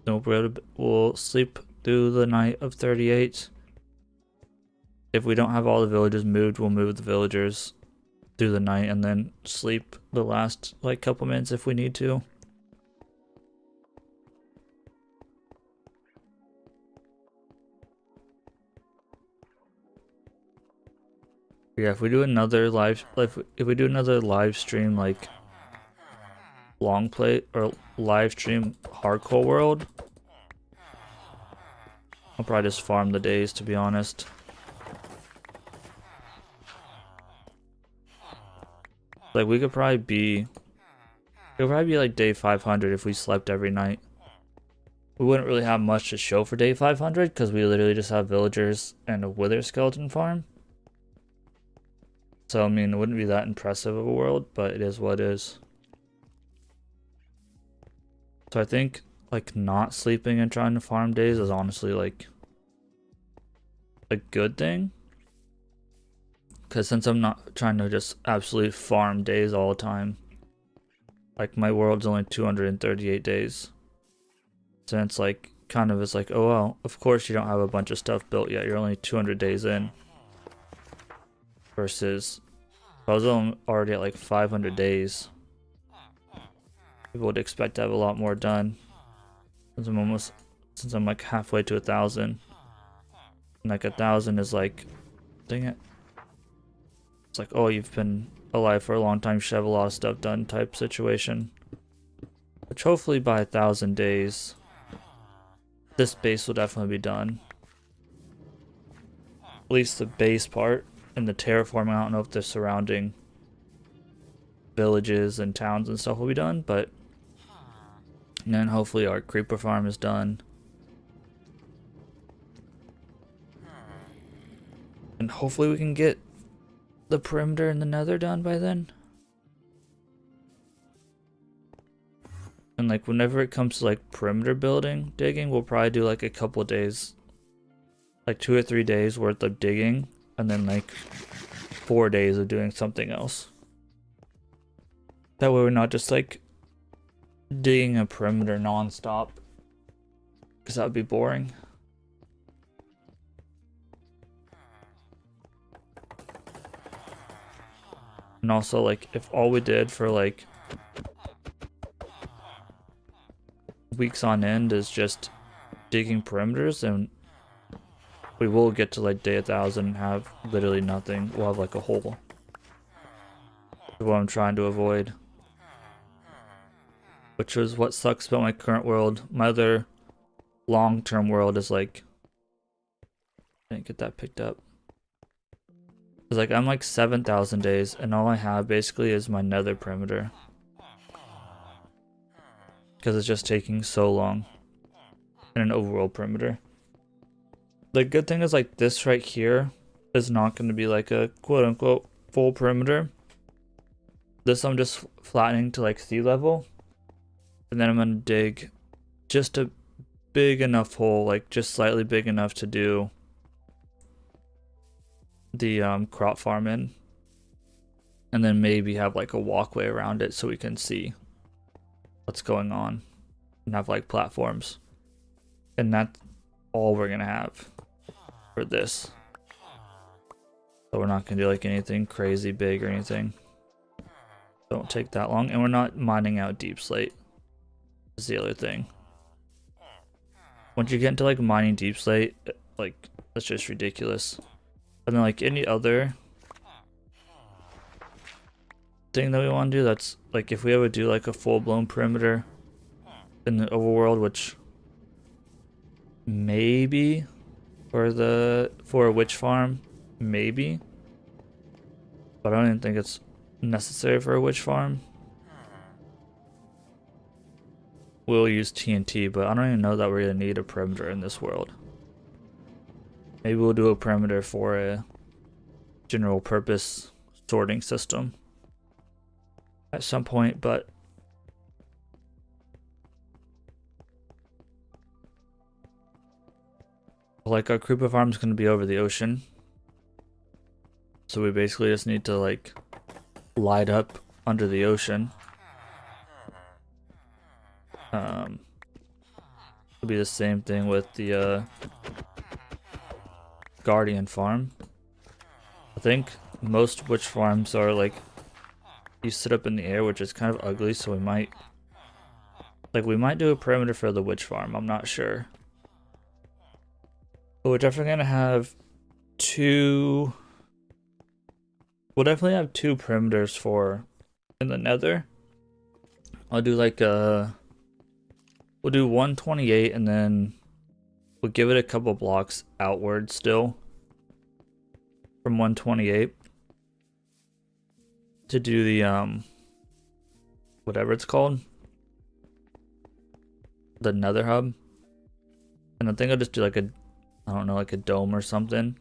[SPEAKER 1] then we'll sleep through the night of 38. If we don't have all the villagers moved, we'll move the villagers through the night and then sleep the last like couple minutes if we need to. Yeah, if we do another live, if we do another live stream like long play or live stream hardcore world, I'll probably just farm the days, to be honest. Like we could probably be like day 500 if we slept every night. We wouldn't really have much to show for day 500 because we literally just have villagers and a wither skeleton farm. So, I mean, it wouldn't be that impressive of a world, but it is what it is. So I think, like, not sleeping and trying to farm days is honestly, like, a good thing. Because since I'm not trying to just absolutely farm days all the time, like, my world's only 238 days. So it's, like, kind of, it's like, oh, well, of course you don't have a bunch of stuff built yet. You're only 200 days in. Versus, if I was already at like 500 days, people would expect to have a lot more done. Since I'm like halfway to 1,000, and like 1,000 is like, dang it, it's like, oh, you've been alive for a long time, you should have a lot of stuff done type situation. Which hopefully by 1,000 days, this base will definitely be done. At least the base part. And the terraforming, I don't know if the surrounding villages and towns and stuff will be done, but and then hopefully our creeper farm is done. And hopefully we can get the perimeter and the nether done by then. And like whenever it comes to like perimeter digging, we'll probably do like a couple of days, like 2 or 3 days worth of digging. And then like 4 days of doing something else. That way we're not just like digging a perimeter non-stop. Because that would be boring. And also like if all we did for like weeks on end is just digging perimeters, then we will get to like day 1,000 and have literally nothing. We'll have like a hole. That's what I'm trying to avoid. Which is what sucks about my current world. My other long-term world is like... I didn't get that picked up. It's like I'm like 7,000 days and all I have basically is my nether perimeter. Because it's just taking so long. And an overworld perimeter. The good thing is like this right here is not going to be like a quote-unquote full perimeter. This I'm just flattening to like sea level. And then I'm going to dig just a big enough hole, like just slightly big enough to do the crop farm in. And then maybe have like a walkway around it so we can see what's going on. And have like platforms. And that's all we're going to have for this. So we're not going to do like anything crazy big or anything. Don't take that long. And we're not mining out deep slate. Is the other thing. Once you get into like mining deep slate, like that's just ridiculous. And then like any other thing that we want to do, that's like if we ever do like a full-blown perimeter in the overworld, which maybe for a witch farm, maybe, but I don't even think it's necessary for a witch farm. We'll use TNT, but I don't even know that we're gonna need a perimeter in this world. Maybe we'll do a perimeter for a general purpose sorting system at some point, but Like our creeper farm is going to be over the ocean. So we basically just need to like light up under the ocean. It'll be the same thing with the Guardian farm. I think most witch farms are like you sit up in the air, which is kind of ugly, so we might do a perimeter for the witch farm. I'm not sure. But we're definitely gonna have two. We'll definitely have two perimeters for in the nether. I'll do like we'll do 128 and then we'll give it a couple blocks outward still from 128 to do the whatever it's called, the nether hub. And I think I'll just do like a, I don't know, like a dome or something.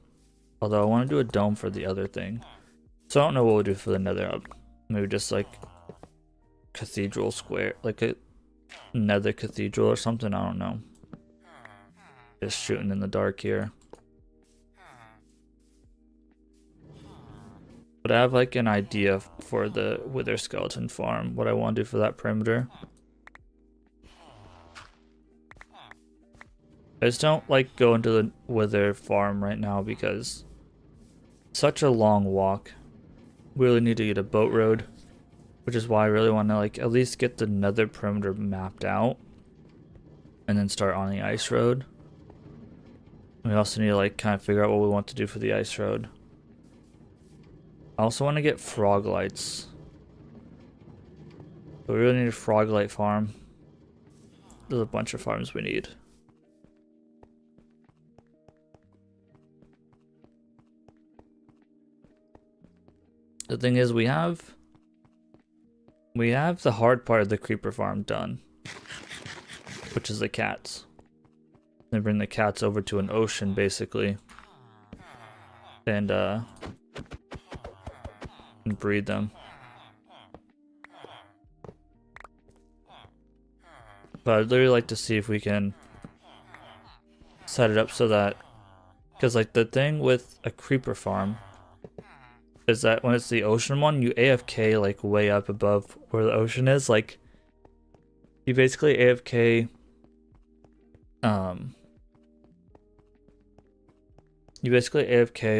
[SPEAKER 1] Although I want to do a dome for the other thing. So I don't know what we'll do for the nether hub. Maybe just like cathedral square, like a nether cathedral or something. I don't know. Just shooting in the dark here. But I have like an idea for the wither skeleton farm, what I want to do for that perimeter. I just don't like go into the wither farm right now because it's such a long walk. We really need to get a boat road, which is why I really want to like at least get the nether perimeter mapped out and then start on the ice road. We also need to like kind of figure out what we want to do for the ice road. I also want to get frog lights. But we really need a frog light farm. There's a bunch of farms we need. The thing is, we have the hard part of the creeper farm done, which is the cats. They bring the cats over to an ocean basically, and breed them. But I'd really like to see if we can set it up so that, because like the thing with a creeper farm is that when it's the ocean one, you AFK like way up above where the ocean is. Like you basically AFK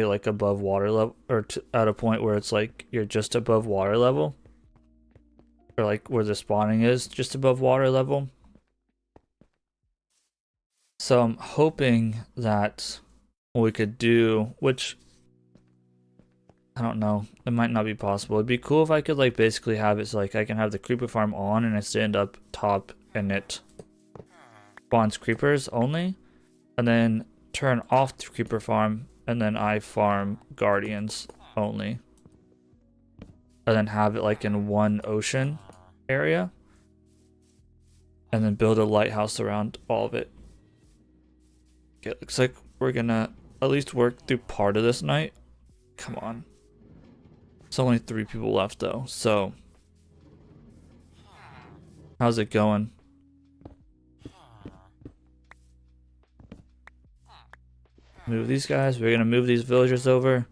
[SPEAKER 1] like above water level, or at a point where it's like you're just above water level, or like where the spawning is just above water level. So I'm hoping that what we could do, which I don't know, it might not be possible. It'd be cool if I could like basically have it so like I can have the creeper farm on and I stand up top and it spawns creepers only, and then turn off the creeper farm and then I farm guardians only, and then have it like in one ocean area and then build a lighthouse around all of it. Okay, it looks like we're gonna at least work through part of this night. Come on. It's only 3 people left though, so how's it going? Move these guys. We're gonna move these villagers over.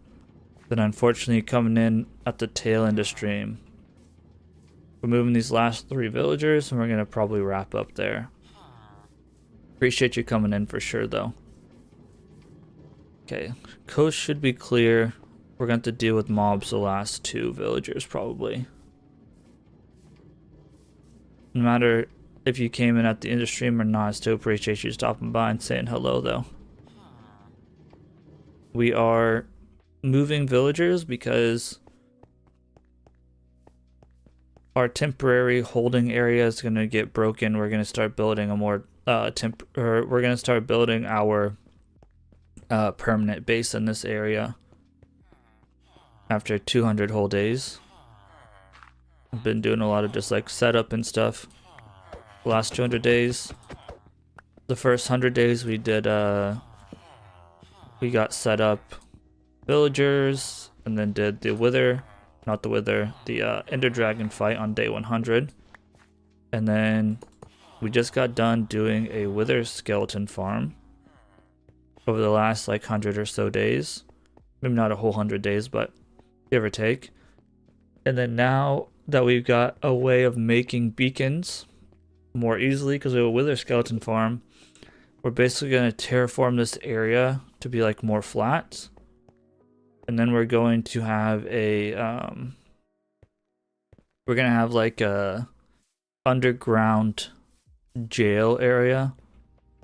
[SPEAKER 1] Then unfortunately coming in at the tail end of stream. We're moving these last 3 villagers and we're gonna probably wrap up there. Appreciate you coming in for sure though. Okay, coast should be clear. We're going to deal with mobs the last 2 villagers probably. No matter if you came in at the end of stream or not, I still appreciate you stopping by and saying hello though. We are moving villagers because our temporary holding area is going to get broken. We're going to start building a more we're going to start building our permanent base in this area. After 200 whole days. I've been doing a lot of just like setup and stuff. The last 200 days. The first 100 days we did we got set up villagers and then did the Ender Dragon fight on day 100. And then we just got done doing a wither skeleton farm. over the last like 100 or so days. Maybe not a whole 100 days, but give or take. And then now that we've got a way of making beacons more easily because we have a wither skeleton farm, we're basically going to terraform this area to be like more flat. And then we're going to have like a underground jail area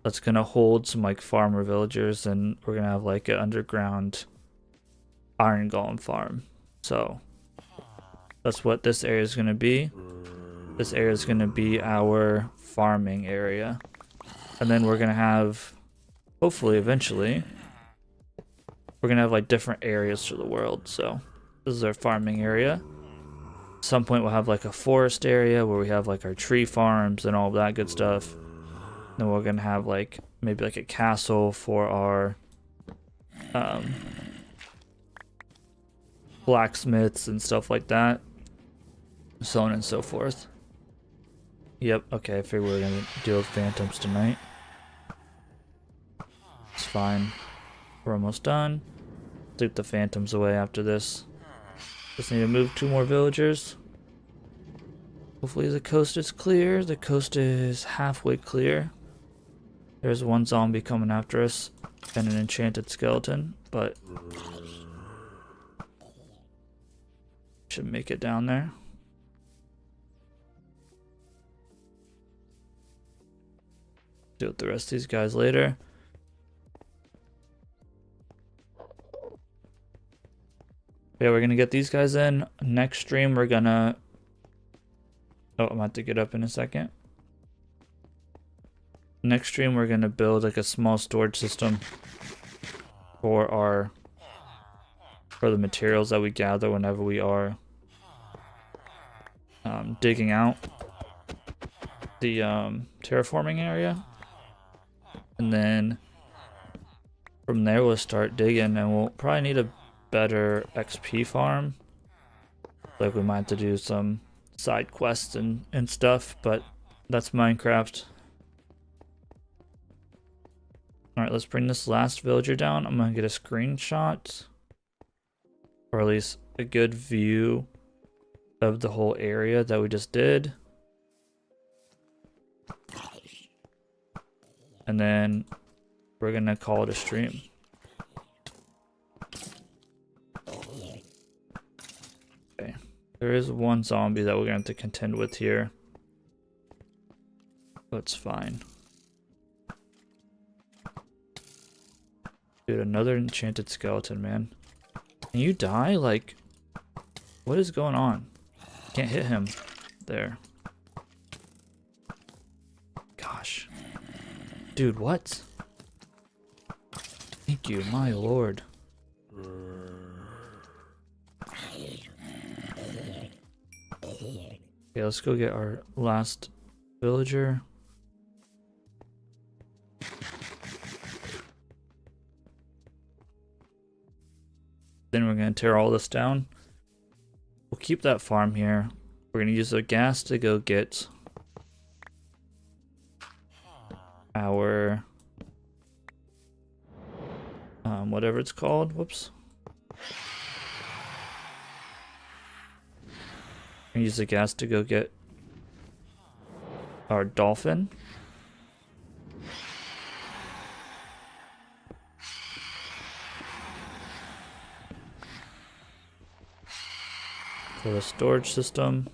[SPEAKER 1] that's going to hold some like farmer villagers, and we're going to have like an underground iron golem farm. So that's what this area is going to be. This area is going to be our farming area. And then we're going to have, hopefully eventually, we're going to have like different areas for the world. So this is our farming area. At some point we'll have like a forest area where we have like our tree farms and all of that good stuff. Then we're going to have like maybe like a castle for our blacksmiths and stuff like that. So on and so forth. Yep, okay, I figured we were going to deal with phantoms tonight. It's fine. We're almost done. Take the phantoms away after this. Just need to move 2 more villagers. Hopefully the coast is clear. The coast is halfway clear. There's 1 zombie coming after us and an enchanted skeleton, but should make it down there. Deal with the rest of these guys later. Yeah, we're gonna get these guys in. Next stream, we're gonna... Oh, I'm about to get up in a second. Next stream, we're gonna build like a small storage system for the materials that we gather whenever we are digging out the terraforming area. And then from there, we'll start digging, and we'll probably need a better XP farm. Like we might have to do some side quests and stuff, but that's Minecraft. Alright, let's bring this last villager down. I'm gonna get a screenshot, or at least a good view of the whole area that we just did. And then we're gonna call it a stream. Okay. There is 1 zombie that we're gonna have to contend with here. That's fine. Dude, another enchanted skeleton, man. Can you die? Like, what is going on? Can't hit him. There. Gosh. Dude, what? Thank you, my lord. Okay, let's go get our last villager. Then we're going to tear all this down. We'll keep that farm here. We're going to use the gas to go get our whatever it's called. Whoops. We use the gas to go get our dolphin. For the storage system.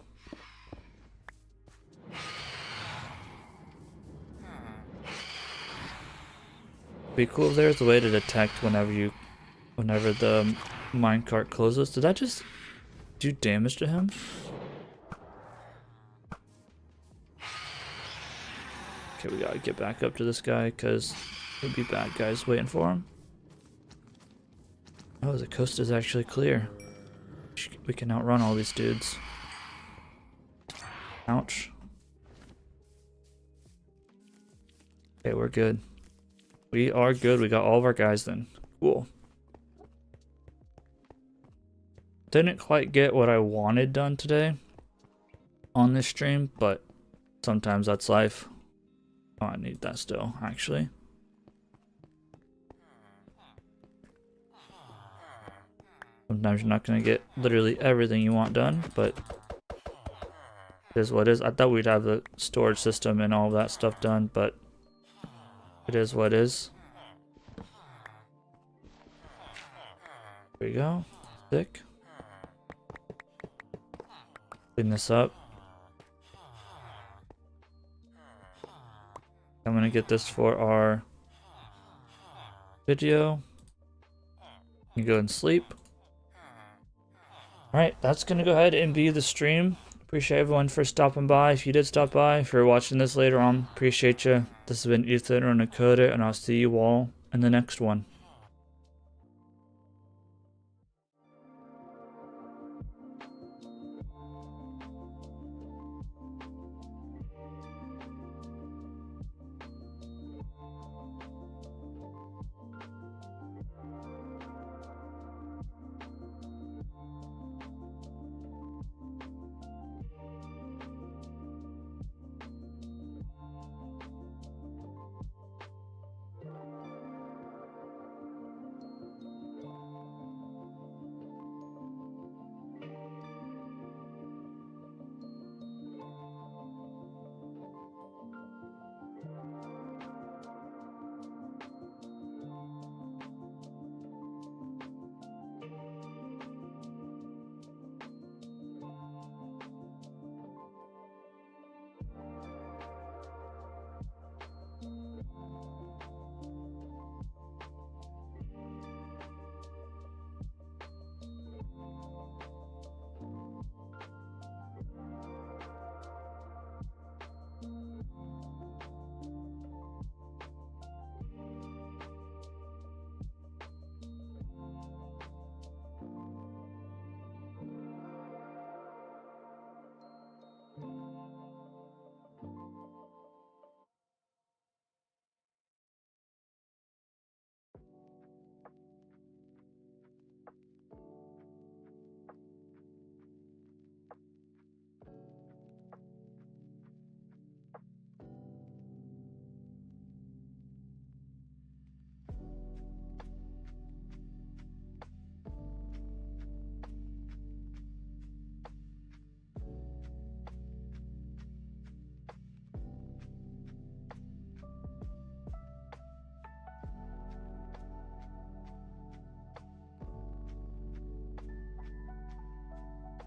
[SPEAKER 1] Be cool if there's a way to detect whenever the minecart closes. Did that just do damage to him? Okay, we gotta get back up to this guy because there'll be bad guys waiting for him. Oh, the coast is actually clear. We can outrun all these dudes. Ouch. Okay, we're good. We are good. We got all of our guys then. Cool. Didn't quite get what I wanted done today on this stream, but sometimes that's life. Oh, I need that still, actually. Sometimes you're not going to get literally everything you want done, but it is what it is. I thought we'd have the storage system and all of that stuff done, but it is what it is. There we go. Sick. Clean this up. I'm gonna get this for our video. You go and sleep. Alright, that's gonna go ahead and be the stream. Appreciate everyone for stopping by. If you did stop by, if you're watching this later on, appreciate you. This has been Ethan or Nakota, and I'll see you all in the next one.